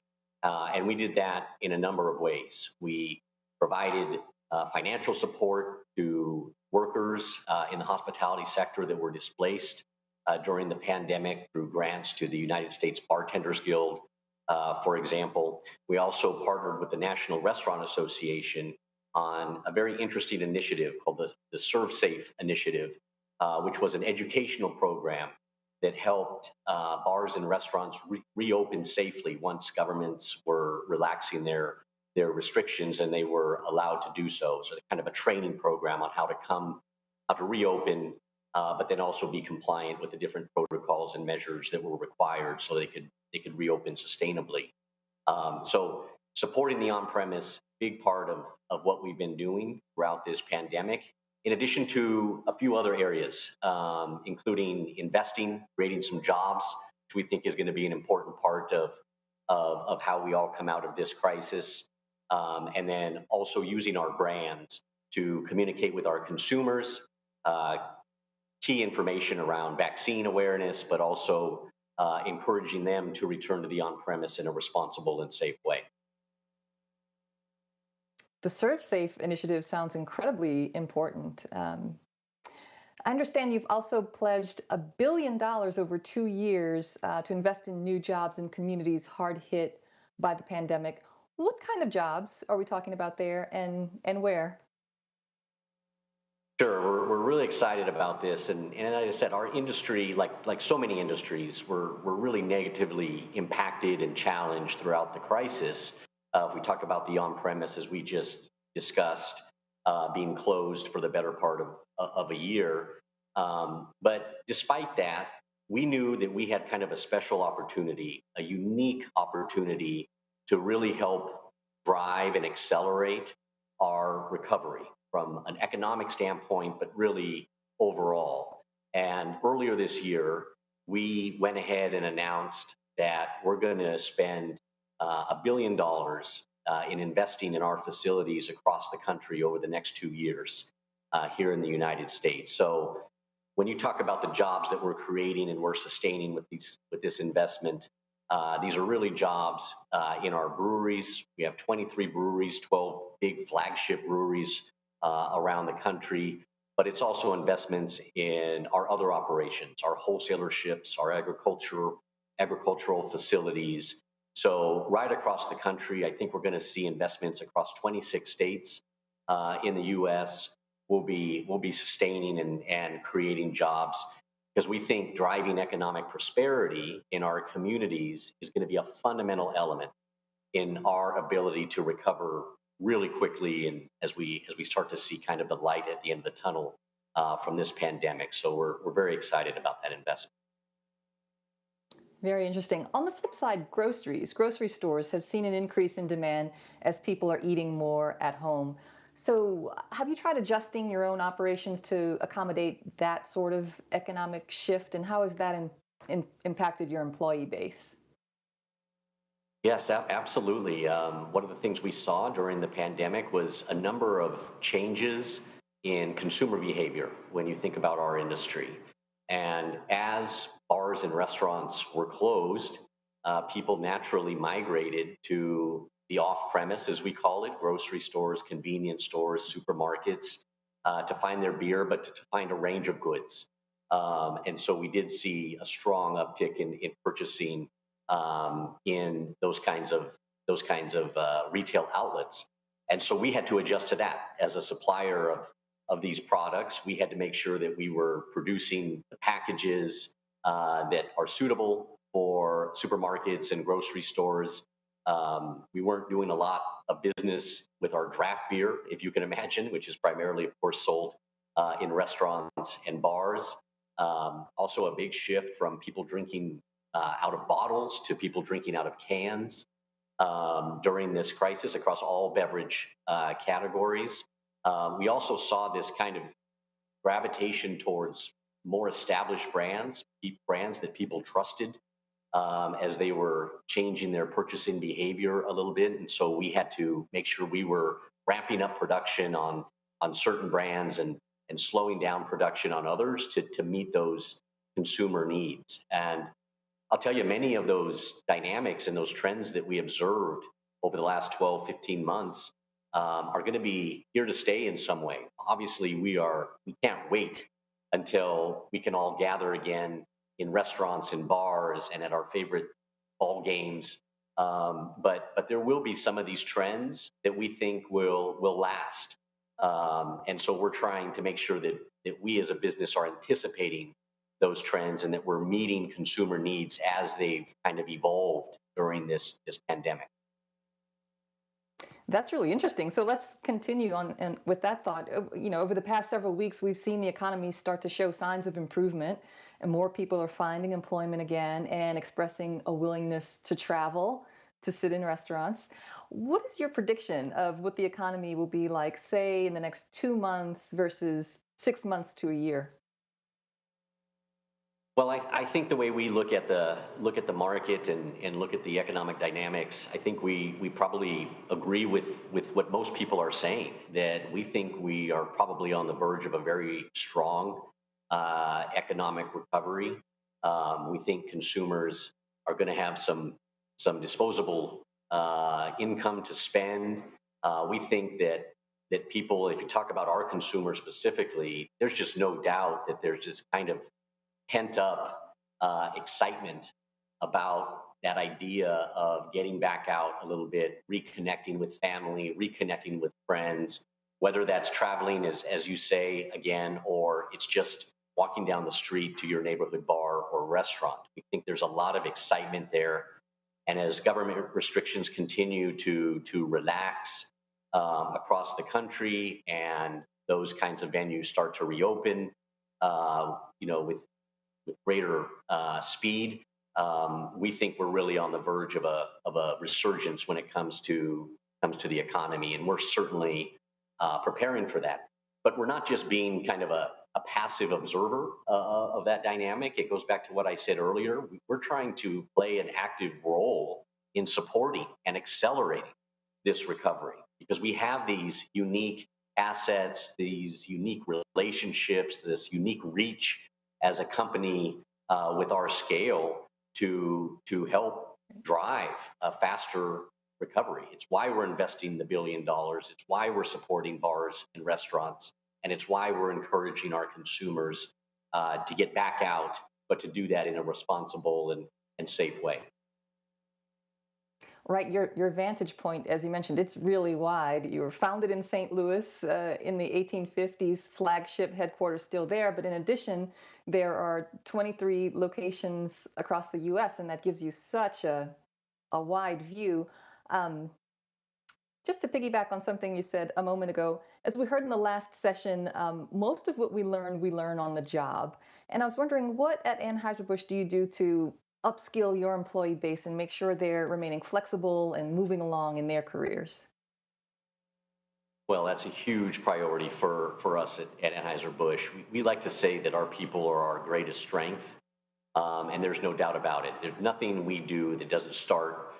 [SPEAKER 8] And we did that in a number of ways. We provided financial support to workers in the hospitality sector that were displaced during the pandemic through grants to the United States Bartenders Guild, for example. We also partnered with the National Restaurant Association on a very interesting initiative called the Serve Safe Initiative, which was an educational program that helped bars and restaurants reopen safely once governments were relaxing their restrictions and they were allowed to do so. So kind of a training program on how to reopen, but then also be compliant with the different protocols and measures that were required so they could reopen sustainably. So supporting the on-premise, big part of what we've been doing throughout this pandemic, in addition to a few other areas, including investing, creating some jobs, which we think is going to be an important part of how we all come out of this crisis. And then also using our brands to communicate with our consumers, key information around vaccine awareness, but also encouraging them to return to the on-premise in a responsible and safe way.
[SPEAKER 17] The Serve Safe initiative sounds incredibly important. I understand you've also pledged $1 billion over 2 years to invest in new jobs in communities hard hit by the pandemic. What kind of jobs are we talking about there, and where?
[SPEAKER 8] Sure, we're really excited about this, and as I said, our industry, like so many industries, we're really negatively impacted and challenged throughout the crisis. If we talk about the on-premise, as we just discussed, being closed for the better part of a year. But despite that, we knew that we had kind of a special opportunity, a unique opportunity to really help drive and accelerate our recovery from an economic standpoint, but really overall. And earlier this year, we went ahead and announced that we're going to spend $1 billion in investing in our facilities across the country over the next 2 years here in the United States. So when you talk about the jobs that we're creating and we're sustaining with this investment, these are really jobs in our breweries. We have 23 breweries, 12 big flagship breweries around the country, but it's also investments in our other operations, our wholesalership, our agricultural facilities. So right across the country, I think we're going to see investments across 26 states in the U.S. We'll be sustaining and creating jobs because we think driving economic prosperity in our communities is going to be a fundamental element in our ability to recover really quickly, and as we start to see kind of the light at the end of the tunnel from this pandemic. So we're very excited about that investment.
[SPEAKER 17] Very interesting. On the flip side, grocery stores have seen an increase in demand as people are eating more at home. So have you tried adjusting your own operations to accommodate that sort of economic shift, and how has that impacted your employee base?
[SPEAKER 8] Yes, absolutely. One of the things we saw during the pandemic was a number of changes in consumer behavior when you think about our industry. And as bars and restaurants were closed, people naturally migrated to the off-premise, as we call it, grocery stores, convenience stores, supermarkets, to find their beer, but to find a range of goods. And so we did see a strong uptick in purchasing in those kinds of retail outlets. And so we had to adjust to that. As a supplier of these products, we had to make sure that we were producing the packages that are suitable for supermarkets and grocery stores. We weren't doing a lot of business with our draft beer, if you can imagine, which is primarily, of course, sold in restaurants and bars. Also a big shift from people drinking out of bottles to people drinking out of cans during this crisis across all beverage categories. We also saw this kind of gravitation towards more established brands that people trusted as they were changing their purchasing behavior a little bit. And so we had to make sure we were ramping up production on certain brands and slowing down production on others to meet those consumer needs. And I'll tell you, many of those dynamics and those trends that we observed over the last 12, 15 months are going to be here to stay in some way. Obviously, we can't wait until we can all gather again in restaurants and bars and at our favorite ball games. But there will be some of these trends that we think will last. And so we're trying to make sure that we as a business are anticipating those trends and that we're meeting consumer needs as they've kind of evolved during this pandemic.
[SPEAKER 17] That's really interesting. So let's continue on and with that thought. Over the past several weeks, we've seen the economy start to show signs of improvement, and more people are finding employment again and expressing a willingness to travel, to sit in restaurants. What is your prediction of what the economy will be like, say, in the next 2 months versus 6 months to a year?
[SPEAKER 8] Well, I think the way we look at the market and look at the economic dynamics, I think we probably agree with what most people are saying, that we think we are probably on the verge of a very strong economic recovery. We think consumers are going to have some disposable income to spend. We think that people, if you talk about our consumers specifically, there's just no doubt that there's this kind of pent up excitement about that idea of getting back out a little bit, reconnecting with family, reconnecting with friends, whether that's traveling, as you say, again, or it's just walking down the street to your neighborhood bar or restaurant. We think there's a lot of excitement there. And as government restrictions continue to relax across the country and those kinds of venues start to reopen, with greater speed, we think we're really on the verge of a resurgence when it comes to the economy, and we're certainly preparing for that. But we're not just being kind of a passive observer of that dynamic. It goes back to what I said earlier. We're trying to play an active role in supporting and accelerating this recovery because we have these unique assets, these unique relationships, this unique reach as a company with our scale to help drive a faster recovery. It's why we're investing the $1 billion. It's why we're supporting bars and restaurants. And it's why we're encouraging our consumers to get back out, but to do that in a responsible and safe way.
[SPEAKER 17] Right, your vantage point, as you mentioned, it's really wide. You were founded in St. Louis in the 1850s, flagship headquarters still there. But in addition, there are 23 locations across the U.S., and that gives you such a wide view. Just to piggyback on something you said a moment ago, as we heard in the last session, most of what we learn on the job. And I was wondering, what at Anheuser-Busch do you do to upskill your employee base and make sure they're remaining flexible and moving along in their careers?
[SPEAKER 8] Well, that's a huge priority for us at Anheuser-Busch. We like to say that our people are our greatest strength, and there's no doubt about it. There's nothing we do that doesn't start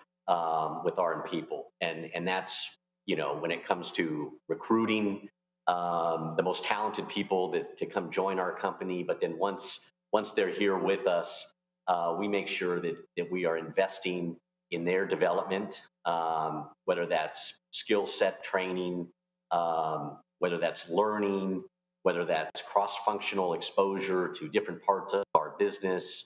[SPEAKER 8] with our people, and that's, when it comes to recruiting the most talented people to come join our company, but then once they're here with us, we make sure that we are investing in their development, whether that's skill set training, whether that's learning, whether that's cross-functional exposure to different parts of our business.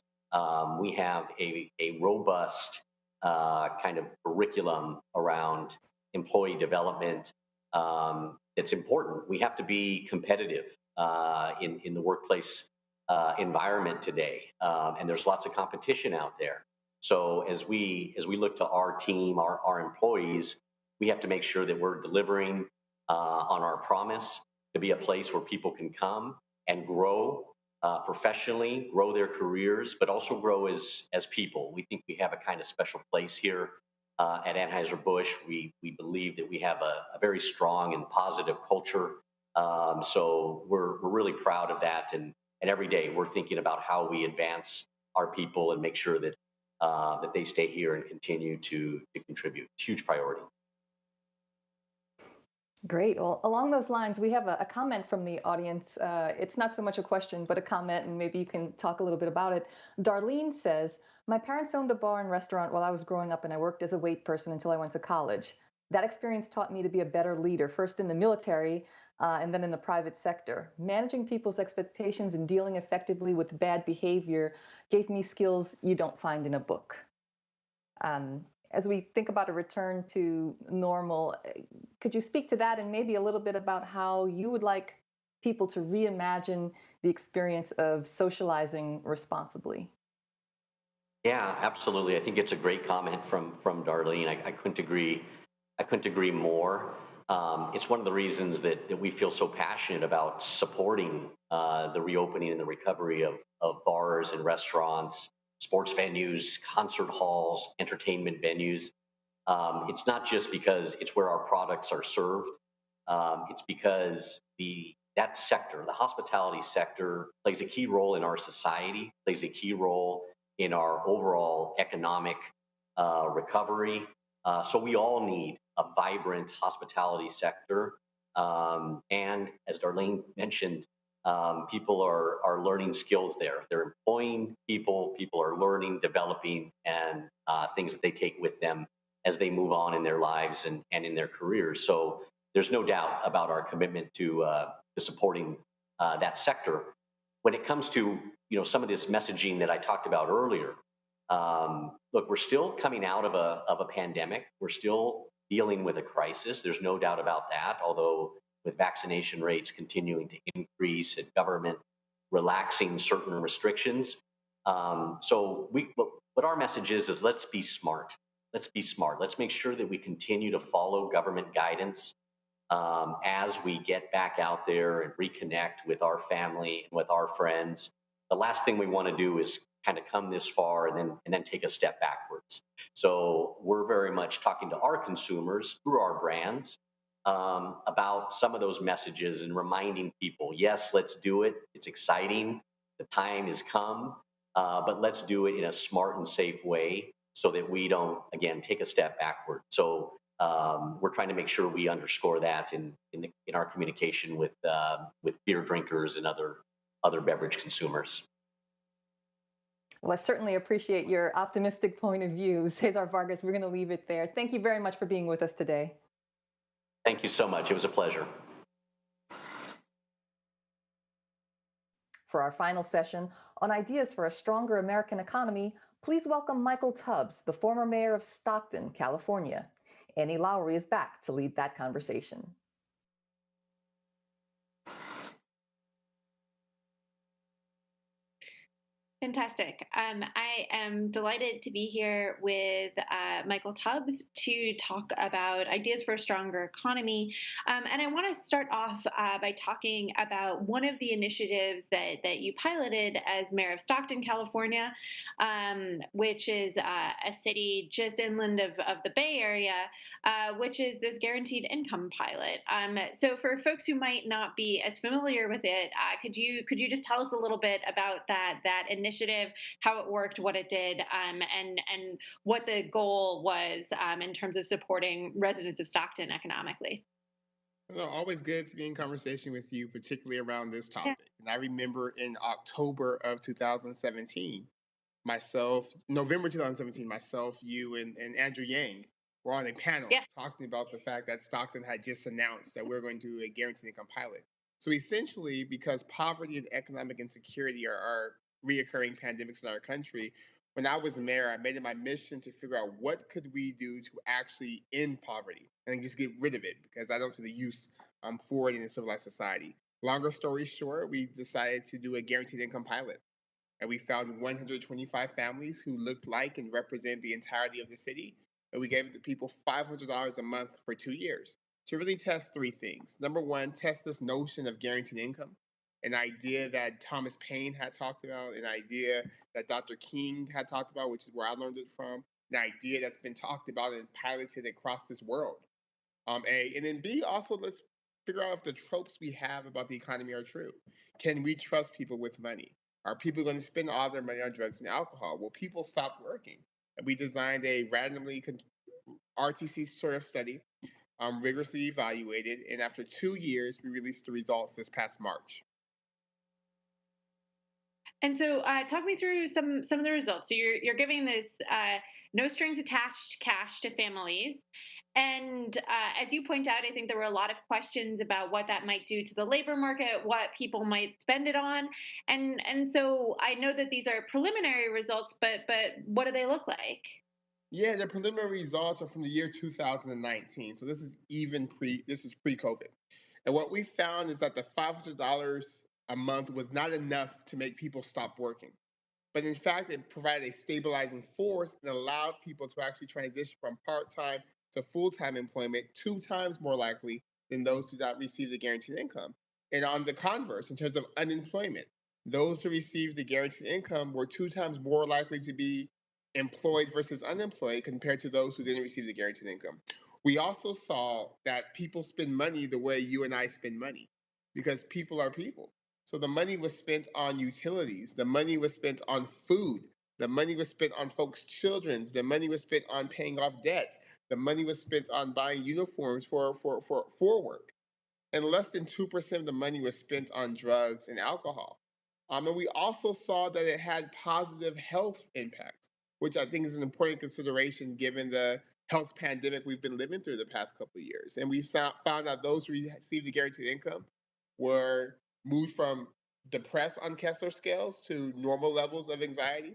[SPEAKER 8] We have a robust kind of curriculum around employee development that's important. We have to be competitive in the workplace environment today, and there's lots of competition out there. So as we look to our team, our employees, we have to make sure that we're delivering on our promise to be a place where people can come and grow professionally, grow their careers, but also grow as people. We think we have a kind of special place here at Anheuser-Busch. We believe that we have a very strong and positive culture. So we're really proud of that. And every day we're thinking about how we advance our people and make sure that that they stay here and continue to contribute. It's a huge priority.
[SPEAKER 17] Great. Well, along those lines, we have a comment from the audience. It's not so much a question, but a comment, and maybe you can talk a little bit about it. Darlene says, my parents owned a bar and restaurant while I was growing up, and I worked as a wait person until I went to college. That experience taught me to be a better leader, first in the military and then in the private sector. Managing people's expectations and dealing effectively with bad behavior gave me skills you don't find in a book. As we think about a return to normal, could you speak to that and maybe a little bit about how you would like people to reimagine the experience of socializing responsibly?
[SPEAKER 8] Yeah, absolutely. I think it's a great comment from Darlene. I couldn't agree. I couldn't agree more. It's one of the reasons that we feel so passionate about supporting the reopening and the recovery of bars and restaurants, sports venues, concert halls, entertainment venues. It's not just because it's where our products are served. It's because that sector, the hospitality sector, plays a key role in our society, plays a key role in our overall economic recovery. So we all need a vibrant hospitality sector. And as Darlene mentioned, people are learning skills there. They're employing people, people are learning, developing, and things that they take with them as they move on in their lives and in their careers. So there's no doubt about our commitment to supporting that sector. When it comes to some of this messaging that I talked about earlier, look, we're still coming out of a pandemic. We're still dealing with a crisis. There's no doubt about that, although with vaccination rates continuing to increase and government relaxing certain restrictions. So what our message is let's be smart. Let's be smart. Let's make sure that we continue to follow government guidance as we get back out there and reconnect with our family and with our friends. The last thing we want to do is kind of come this far and then take a step backwards. So we're very much talking to our consumers through our brands about some of those messages and reminding people, yes, let's do it. It's exciting. The time has come, but let's do it in a smart and safe way so that we don't, again, take a step backward. So we're trying to make sure we underscore that in our communication with beer drinkers and other beverage consumers.
[SPEAKER 17] Well, I certainly appreciate your optimistic point of view. Cesar Vargas, we're going to leave it there. Thank you very much for being with us today.
[SPEAKER 8] Thank you so much. It was a pleasure.
[SPEAKER 17] For our final session on ideas for a stronger American economy, please welcome Michael Tubbs, the former mayor of Stockton, California. Annie Lowrey is back to lead that conversation.
[SPEAKER 3] Fantastic. I am delighted to be here with Michael Tubbs to talk about ideas for a stronger economy. And I want to start off by talking about one of the initiatives that you piloted as mayor of Stockton, California, which is a city just inland of the Bay Area, which is this guaranteed income pilot. So for folks who might not be as familiar with it, could you just tell us a little bit about that initiative, how it worked, what it did, and what the goal was in terms of supporting residents of Stockton economically?
[SPEAKER 9] Well, always good to be in conversation with you, particularly around this topic. And I remember in October of 2017, November 2017, myself, you, and Andrew Yang were on a panel talking about the fact that Stockton had just announced that we're going to do a guaranteed income pilot. So essentially, because poverty and economic insecurity are reoccurring pandemics in our country, when I was mayor, I made it my mission to figure out what could we do to actually end poverty and just get rid of it, because I don't see the use for it in a civilized society. Longer story short, we decided to do a guaranteed income pilot. And we found 125 families who looked like and represent the entirety of the city. And we gave the people $500 a month for 2 years to really test three things. Number one, test this notion of guaranteed income, an idea that Thomas Paine had talked about, an idea that Dr. King had talked about, which is where I learned it from, an idea that's been talked about and piloted across this world. A. And then B, also let's figure out if the tropes we have about the economy are true. Can we trust people with money? Are people going to spend all their money on drugs and alcohol? Will people stop working? And we designed a randomly RTC sort of study, rigorously evaluated, and after 2 years, we released the results this past March.
[SPEAKER 3] And so, talk me through some of the results. So you're giving this no strings attached cash to families, and as you point out, I think there were a lot of questions about what that might do to the labor market, what people might spend it on, and so I know that these are preliminary results, but what do they look like?
[SPEAKER 9] Yeah, the preliminary results are from the year 2019, so this is pre-COVID. And what we found is that the $500 a month was not enough to make people stop working. But in fact, it provided a stabilizing force and allowed people to actually transition from part-time to full-time employment 2 times more likely than those who not receive the guaranteed income. And on the converse, in terms of unemployment, those who received the guaranteed income were 2 times more likely to be employed versus unemployed compared to those who didn't receive the guaranteed income. We also saw that people spend money the way you and I spend money, because people are people. So the money was spent on utilities, the money was spent on food, the money was spent on folks' children, the money was spent on paying off debts, the money was spent on buying uniforms for work. And less than 2% of the money was spent on drugs and alcohol. And we also saw that it had positive health impacts, which I think is an important consideration given the health pandemic we've been living through the past couple of years. And we found out those who received the guaranteed income were moved from depressed on Kessler scales to normal levels of anxiety.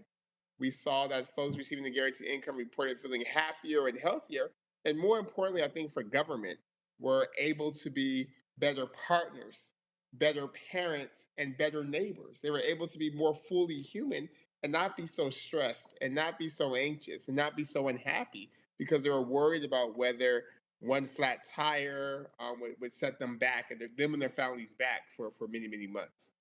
[SPEAKER 9] We saw that folks receiving the guaranteed income reported feeling happier and healthier. And more importantly, I think for government, were able to be better partners, better parents, and better neighbors. They were able to be more fully human and not be so stressed and not be so anxious and not be so unhappy because they were worried about whether one flat tire would set them back and them and their families back for many, many months.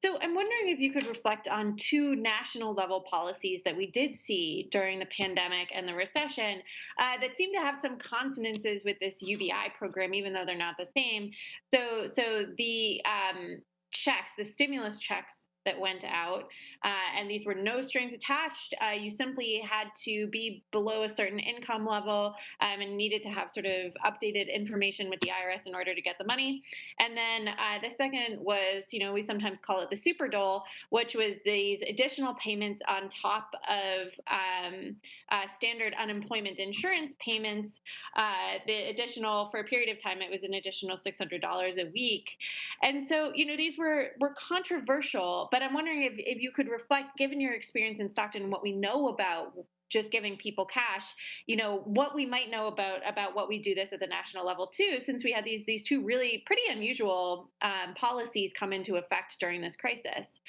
[SPEAKER 3] So I'm wondering if you could reflect on 2 national level policies that we did see during the pandemic and the recession that seem to have some consonances with this UBI program, even though they're not the same. So the checks, the stimulus checks that went out, and these were no strings attached. You simply had to be below a certain income level and needed to have sort of updated information with the IRS in order to get the money. And then the second was, we sometimes call it the super dole, which was these additional payments on top of standard unemployment insurance payments. The additional, for a period of time, it was an additional $600 a week. And so, these were controversial. But I'm wondering if you could reflect, given your experience in Stockton and what we know about just giving people cash, what we might know about what we do this at the national level too, since we had these 2 really pretty unusual policies come into effect during this crisis.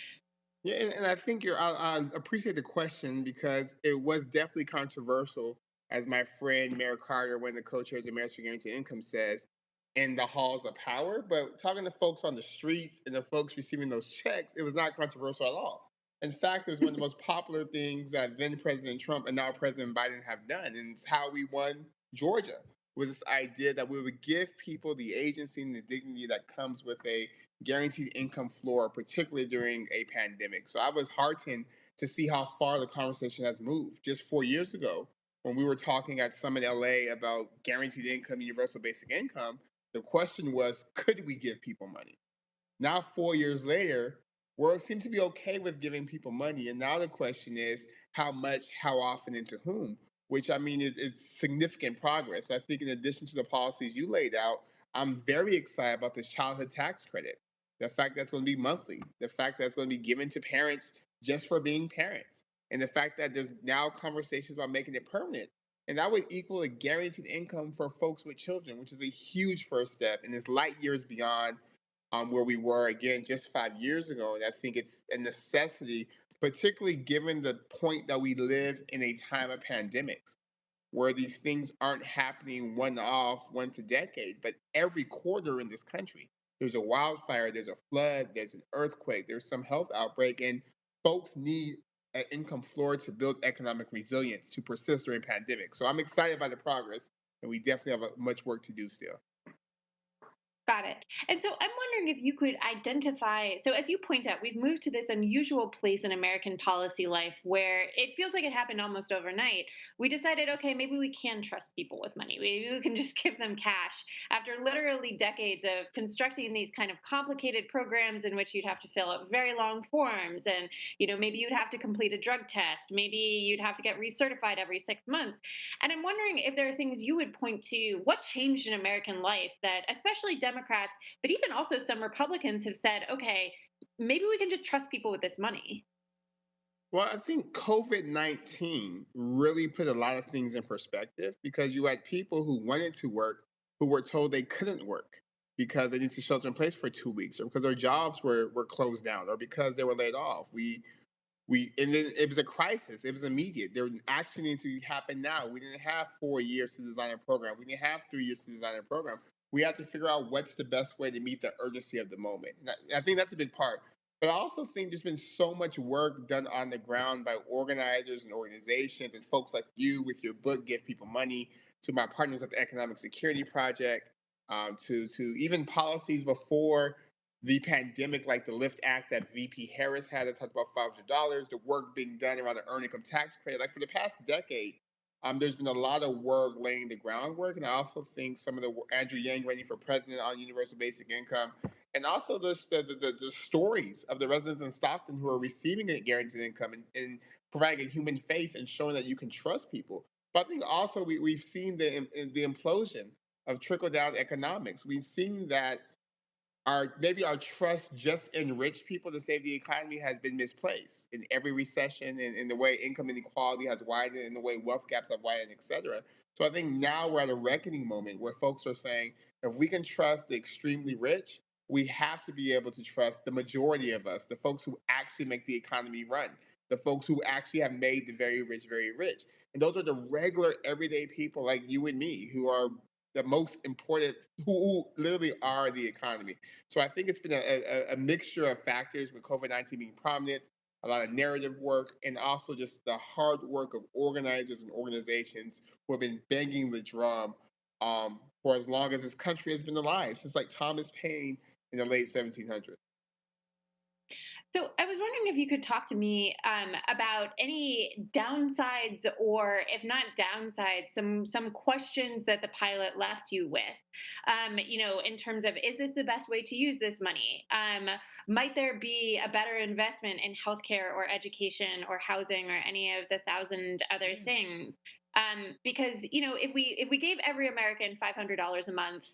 [SPEAKER 9] Yeah, and I think I appreciate the question because it was definitely controversial, as my friend Mayor Carter, one of the co-chairs of Mayors for Guaranteed Income, says, in the halls of power. But talking to folks on the streets and the folks receiving those checks, it was not controversial at all. In fact, it was one of the most popular things that then President Trump and now President Biden have done. And it's how we won Georgia, was this idea that we would give people the agency and the dignity that comes with a guaranteed income floor, particularly during a pandemic. So I was heartened to see how far the conversation has moved. Just 4 years ago, when we were talking at Summit LA about guaranteed income, universal basic income, the question was, could we give people money? Now, 4 years later, we seem to be okay with giving people money. And now the question is, how much, how often, and to whom? Which, I mean, it's significant progress. I think in addition to the policies you laid out, I'm very excited about this childhood tax credit. The fact that it's going to be monthly, the fact that it's going to be given to parents just for being parents, and the fact that there's now conversations about making it permanent. And that would equal a guaranteed income for folks with children, which is a huge first step and is light years beyond where we were, again, just 5 years ago. And I think it's a necessity, particularly given the point that we live in a time of pandemics, where these things aren't happening one-off once a decade, but every quarter in this country. There's a wildfire, there's a flood, there's an earthquake, there's some health outbreak, and folks need an income floor to build economic resilience to persist during pandemic. So I'm excited by the progress, and we definitely have much work to do still.
[SPEAKER 3] Got it. And so I'm wondering if you could identify, so as you point out, we've moved to this unusual place in American policy life where it feels like it happened almost overnight. We decided, okay, maybe we can trust people with money. Maybe we can just give them cash after literally decades of constructing these kind of complicated programs in which you'd have to fill out very long forms. And, maybe you'd have to complete a drug test. Maybe you'd have to get recertified every 6 months. And I'm wondering if there are things you would point to, what changed in American life that especially Democrats, but even also some Republicans have said, okay, maybe we can just trust people with this money.
[SPEAKER 9] Well, I think COVID-19 really put a lot of things in perspective because you had people who wanted to work, who were told they couldn't work because they needed to shelter in place for 2 weeks, or because their jobs were closed down, or because they were laid off. And then it was a crisis. It was immediate. There action needs to happen now. We didn't have 4 years to design a program. We didn't have 3 years to design a program. We have to figure out what's the best way to meet the urgency of the moment. And I think that's a big part. But I also think there's been so much work done on the ground by organizers and organizations and folks like you with your book, Give People Money, to my partners at the Economic Security Project, to even policies before the pandemic, like the LIFT Act that VP Harris had that talked about $500, the work being done around the earned income tax credit. Like for the past decade, there's been a lot of work laying the groundwork. And I also think some of the Andrew Yang running for president on universal basic income, and also the stories of the residents in Stockton who are receiving a guaranteed income and providing a human face and showing that you can trust people. But I think also we've seen the implosion of trickle-down economics. We've seen that maybe our trust just in rich people to save the economy has been misplaced in every recession, and in the way income inequality has widened, in the way wealth gaps have widened, et cetera. So I think now we're at a reckoning moment where folks are saying, if we can trust the extremely rich, we have to be able to trust the majority of us, the folks who actually make the economy run, the folks who actually have made the very rich very rich. And those are the regular, everyday people like you and me who are the most important, who literally are the economy. So I think it's been a mixture of factors, with COVID-19 being prominent, a lot of narrative work, and also just the hard work of organizers and organizations who have been banging the drum for as long as this country has been alive, since like Thomas Paine in the late 1700s.
[SPEAKER 3] So I was wondering if you could talk to me about any downsides, or if not downsides, some questions that the pilot left you with. In terms of, is this the best way to use this money? Might there be a better investment in healthcare or education or housing or any of the 1,000 other things? Because if we gave every American $500 a month,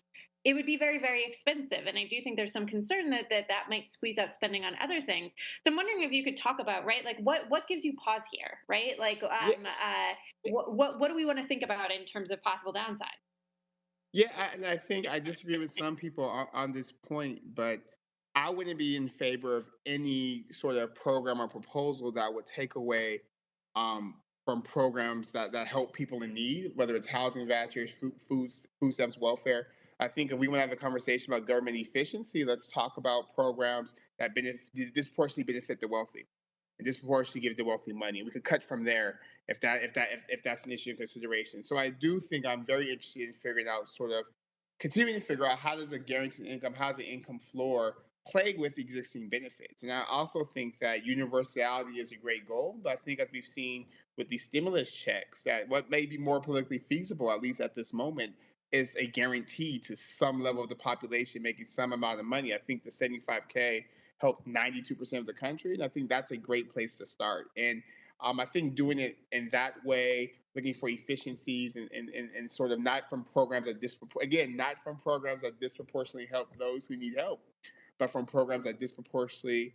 [SPEAKER 3] it would be very, very expensive. And I do think there's some concern that might squeeze out spending on other things. So I'm wondering if you could talk about, right, like what gives you pause here, right? Like, what do we want to think about in terms of possible downside?
[SPEAKER 9] Yeah, and I think I disagree with some people on this point, but I wouldn't be in favor of any sort of program or proposal that would take away from programs that help people in need, whether it's housing vouchers, food stamps, welfare. I think if we want to have a conversation about government efficiency, let's talk about programs that disproportionately benefit the wealthy and disproportionately give the wealthy money. We could cut from there if that's an issue in consideration. So I do think I'm very interested in figuring out, sort of continuing to figure out, how does a guaranteed income, how does an income floor play with existing benefits? And I also think that universality is a great goal, but I think, as we've seen with these stimulus checks, that what may be more politically feasible, at least at this moment, is a guarantee to some level of the population making some amount of money. I think the 75K helped 92% of the country, and I think that's a great place to start. And I think doing it in that way, looking for efficiencies and sort of not from programs that disproportionately help those who need help, but from programs that disproportionately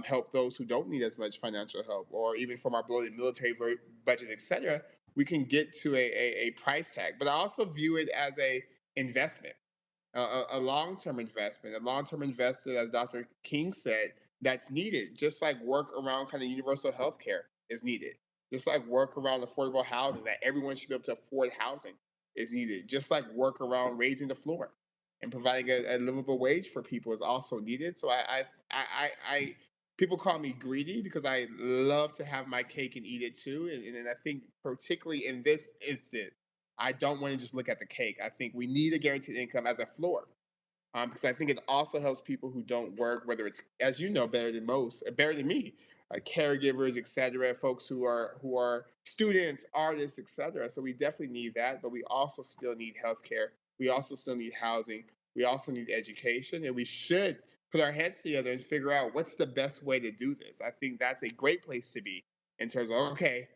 [SPEAKER 9] help those who don't need as much financial help, or even from our bloated military budget, et cetera, we can get to a price tag. But I also view it as a investment, a long-term investment, as Dr. King said, that's needed, just like work around kind of universal health care is needed, just like work around affordable housing, that everyone should be able to afford housing is needed, just like work around raising the floor and providing a livable wage for people is also needed. So people call me greedy because I love to have my cake and eat it too. And I think particularly in this instant, I don't want to just look at the cake. I think we need a guaranteed income as a floor, because I think it also helps people who don't work, whether it's, as you know, better than me, caregivers, et cetera, folks who are students, artists, et cetera. So we definitely need that, but we also still need healthcare. We also still need housing. We also need education, and we should put our heads together and figure out what's the best way to do this. I think that's a great place to be in terms of, okay,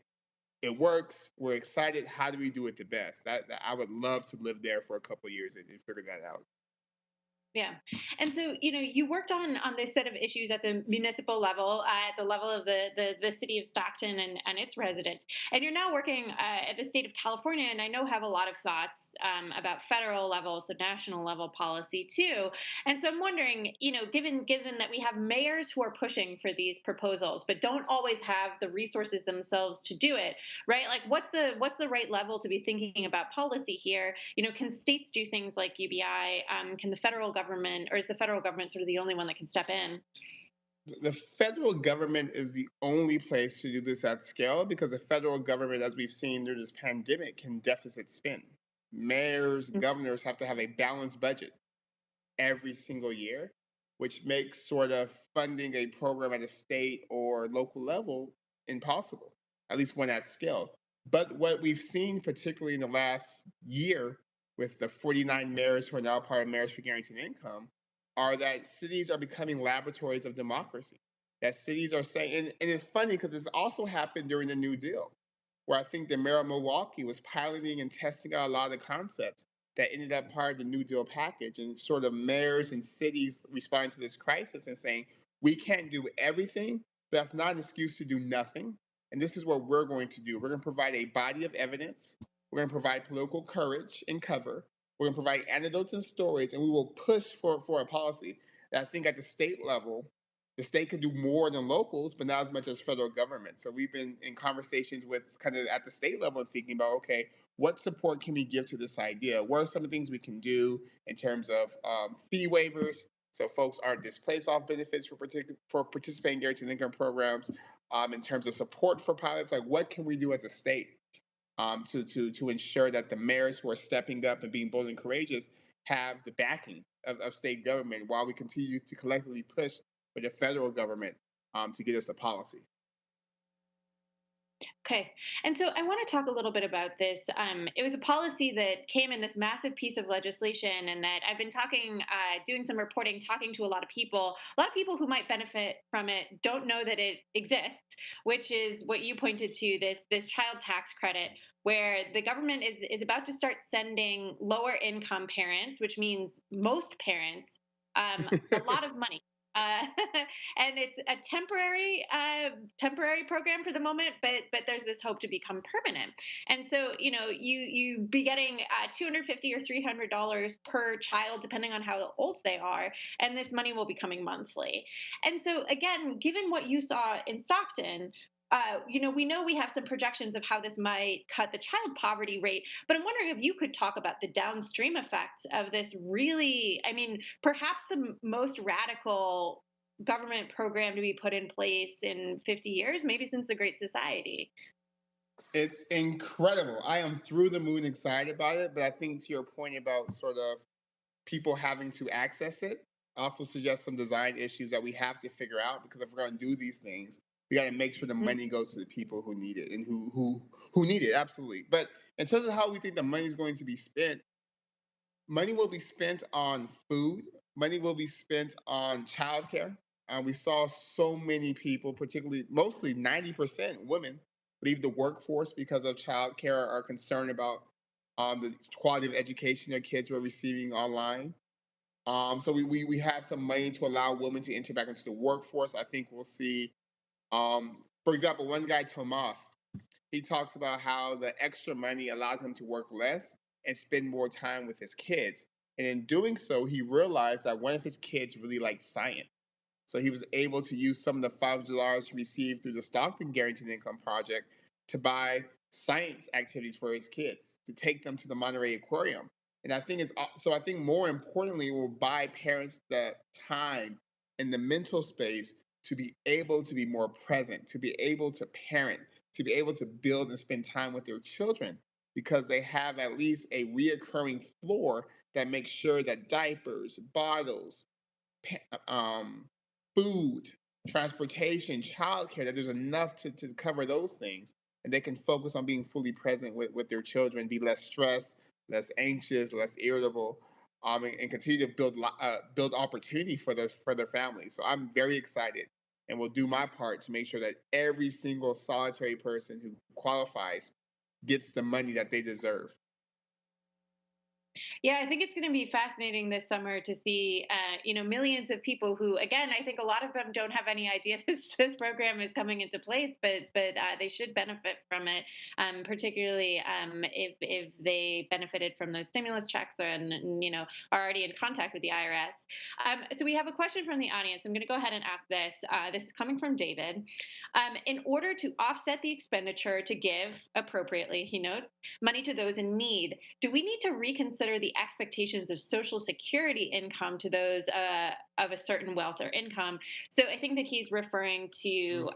[SPEAKER 9] it works, we're excited, how do we do it the best? That I would love to live there for a couple of years and figure that out.
[SPEAKER 3] Yeah. And so, you worked on this set of issues at the municipal level, at the level of the city of Stockton and its residents. And you're now working at the state of California, and I know have a lot of thoughts about federal level, so national level policy too. And so I'm wondering, given that we have mayors who are pushing for these proposals, but don't always have the resources themselves to do it, right? Like, what's the right level to be thinking about policy here? Can states do things like UBI? Can the federal government, or is the federal government sort of the only one that can step in?
[SPEAKER 9] The federal government is the only place to do this at scale because the federal government, as we've seen during this pandemic, can deficit spend. Mayors, governors have to have a balanced budget every single year, which makes sort of funding a program at a state or local level impossible, at least one at scale. But what we've seen, particularly in the last year, with the 49 mayors who are now part of Mayors for Guaranteed Income, are that cities are becoming laboratories of democracy. That cities are saying, and it's funny because it's also happened during the New Deal, where I think the mayor of Milwaukee was piloting and testing out a lot of the concepts that ended up part of the New Deal package, and sort of mayors and cities responding to this crisis and saying, we can't do everything, but that's not an excuse to do nothing. And this is what we're going to do. We're going to provide a body of evidence. We're going to provide political courage and cover. We're going to provide anecdotes and stories, and we will push for a policy that I think at the state level, the state can do more than locals, but not as much as federal government. So we've been in conversations with kind of at the state level and thinking about, okay, what support can we give to this idea? What are some of the things we can do in terms of fee waivers, so folks aren't displaced off benefits for participating guaranteed income programs, in terms of support for pilots? Like, what can we do as a state to ensure that the mayors who are stepping up and being bold and courageous have the backing of state government while we continue to collectively push for the federal government to get us a policy?
[SPEAKER 3] Okay. And so I want to talk a little bit about this. It was a policy that came in this massive piece of legislation, and that I've been doing some reporting, talking to a lot of people. A lot of people who might benefit from it don't know that it exists, which is what you pointed to, this child tax credit, where the government is about to start sending lower income parents, which means most parents, a lot of money. And it's a temporary program for the moment, but there's this hope to become permanent. And so, you be getting $250 or $300 per child, depending on how old they are, and this money will be coming monthly. And so, again, given what you saw in Stockton, we know we have some projections of how this might cut the child poverty rate, but I'm wondering if you could talk about the downstream effects of this really, perhaps the most radical government program to be put in place in 50 years, maybe since the Great Society.
[SPEAKER 9] It's incredible. I am through the moon excited about it, but I think to your point about sort of people having to access it, I also suggest some design issues that we have to figure out, because if we're going to do these things, we got to make sure the money goes to the people who need it and who need it, absolutely. But in terms of how we think the money is going to be spent, money will be spent on food. Money will be spent on childcare. We saw so many people, mostly 90% women, leave the workforce because of childcare, are concerned about the quality of education their kids were receiving online. So we have some money to allow women to enter back into the workforce. I think we'll see. For example, one guy, Tomas, he talks about how the extra money allowed him to work less and spend more time with his kids. And in doing so, he realized that one of his kids really liked science. So he was able to use some of the $500 he received through the Stockton Guaranteed Income Project to buy science activities for his kids, to take them to the Monterey Aquarium. And I think I think more importantly, it will buy parents the time and the mental space to be able to be more present, to be able to parent, to be able to build and spend time with their children, because they have at least a reoccurring floor that makes sure that diapers, bottles, food, transportation, childcare, that there's enough to cover those things, and they can focus on being fully present with their children, be less stressed, less anxious, less irritable, and continue to build opportunity for their families. So I'm very excited, and will do my part to make sure that every single solitary person who qualifies gets the money that they deserve.
[SPEAKER 3] Yeah, I think it's going to be fascinating this summer to see, millions of people who, again, I think a lot of them don't have any idea this program is coming into place, but they should benefit from it, particularly if they benefited from those stimulus checks and are already in contact with the IRS. So we have a question from the audience. I'm going to go ahead and ask this. This is coming from David. In order to offset the expenditure to give appropriately, he notes, money to those in need, do we need to reconsider the expectations of Social Security income to those of a certain wealth or income? So I think that he's referring to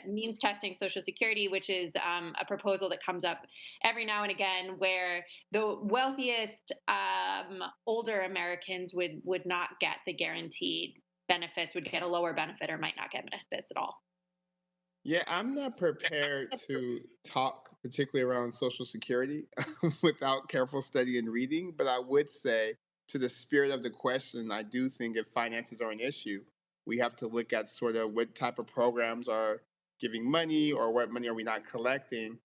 [SPEAKER 3] means testing Social Security, which is a proposal that comes up every now and again, where the wealthiest older Americans would not get the guaranteed benefits, would get a lower benefit, or might not get benefits at all.
[SPEAKER 9] Yeah, I'm not prepared to talk particularly around Social Security without careful study and reading, but I would say, to the spirit of the question, I do think if finances are an issue, we have to look at sort of what type of programs are giving money, or what money are we not collecting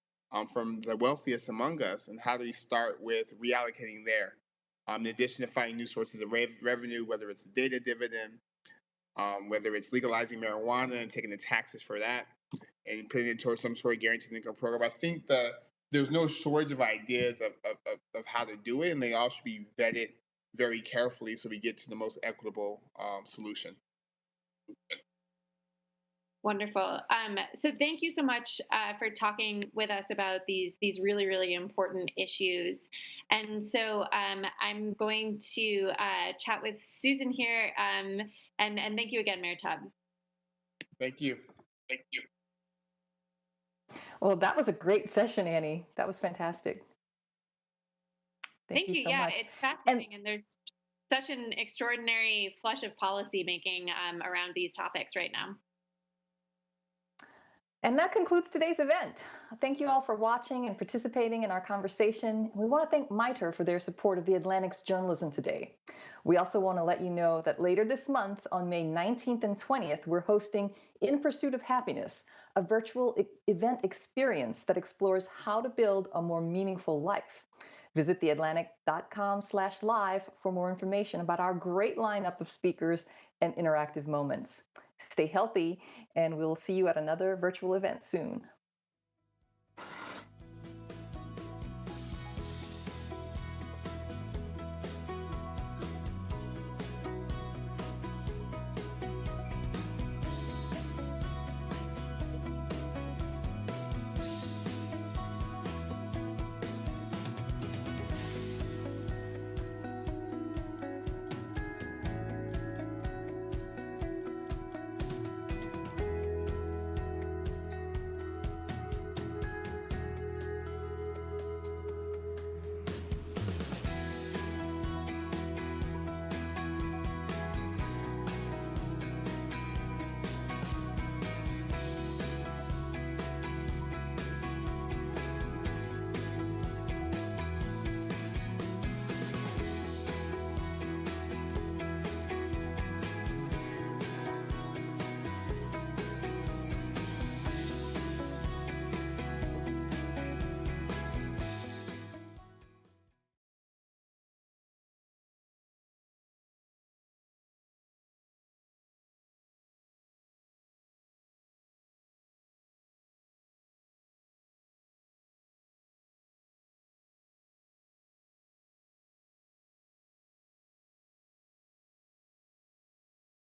[SPEAKER 9] from the wealthiest among us, and how do we start with reallocating there? In addition to finding new sources of revenue, whether it's a data dividend, whether it's legalizing marijuana and taking the taxes for that, and putting it towards some sort of guaranteed income program. I think that there's no shortage of ideas of how to do it, and they all should be vetted very carefully so we get to the most equitable solution.
[SPEAKER 3] Wonderful. So thank you so much for talking with us about these really, really important issues. And so I'm going to chat with Susan here. And thank you again, Mayor Tubbs.
[SPEAKER 9] Thank you.
[SPEAKER 3] Thank you.
[SPEAKER 17] Well, that was a great session, Annie. That was fantastic. Thank you so
[SPEAKER 3] Yeah,
[SPEAKER 17] much.
[SPEAKER 3] it's fascinating, and there's such an extraordinary flush of policy making around these topics right now.
[SPEAKER 17] And that concludes today's event. Thank you all for watching and participating in our conversation. We want to thank MITRE for their support of the Atlantic's journalism today. We also want to let you know that later this month, on May 19th and 20th, we're hosting In Pursuit of Happiness, a virtual event experience that explores how to build a more meaningful life. Visit theatlantic.com/live for more information about our great lineup of speakers and interactive moments. Stay healthy, and we'll see you at another virtual event soon.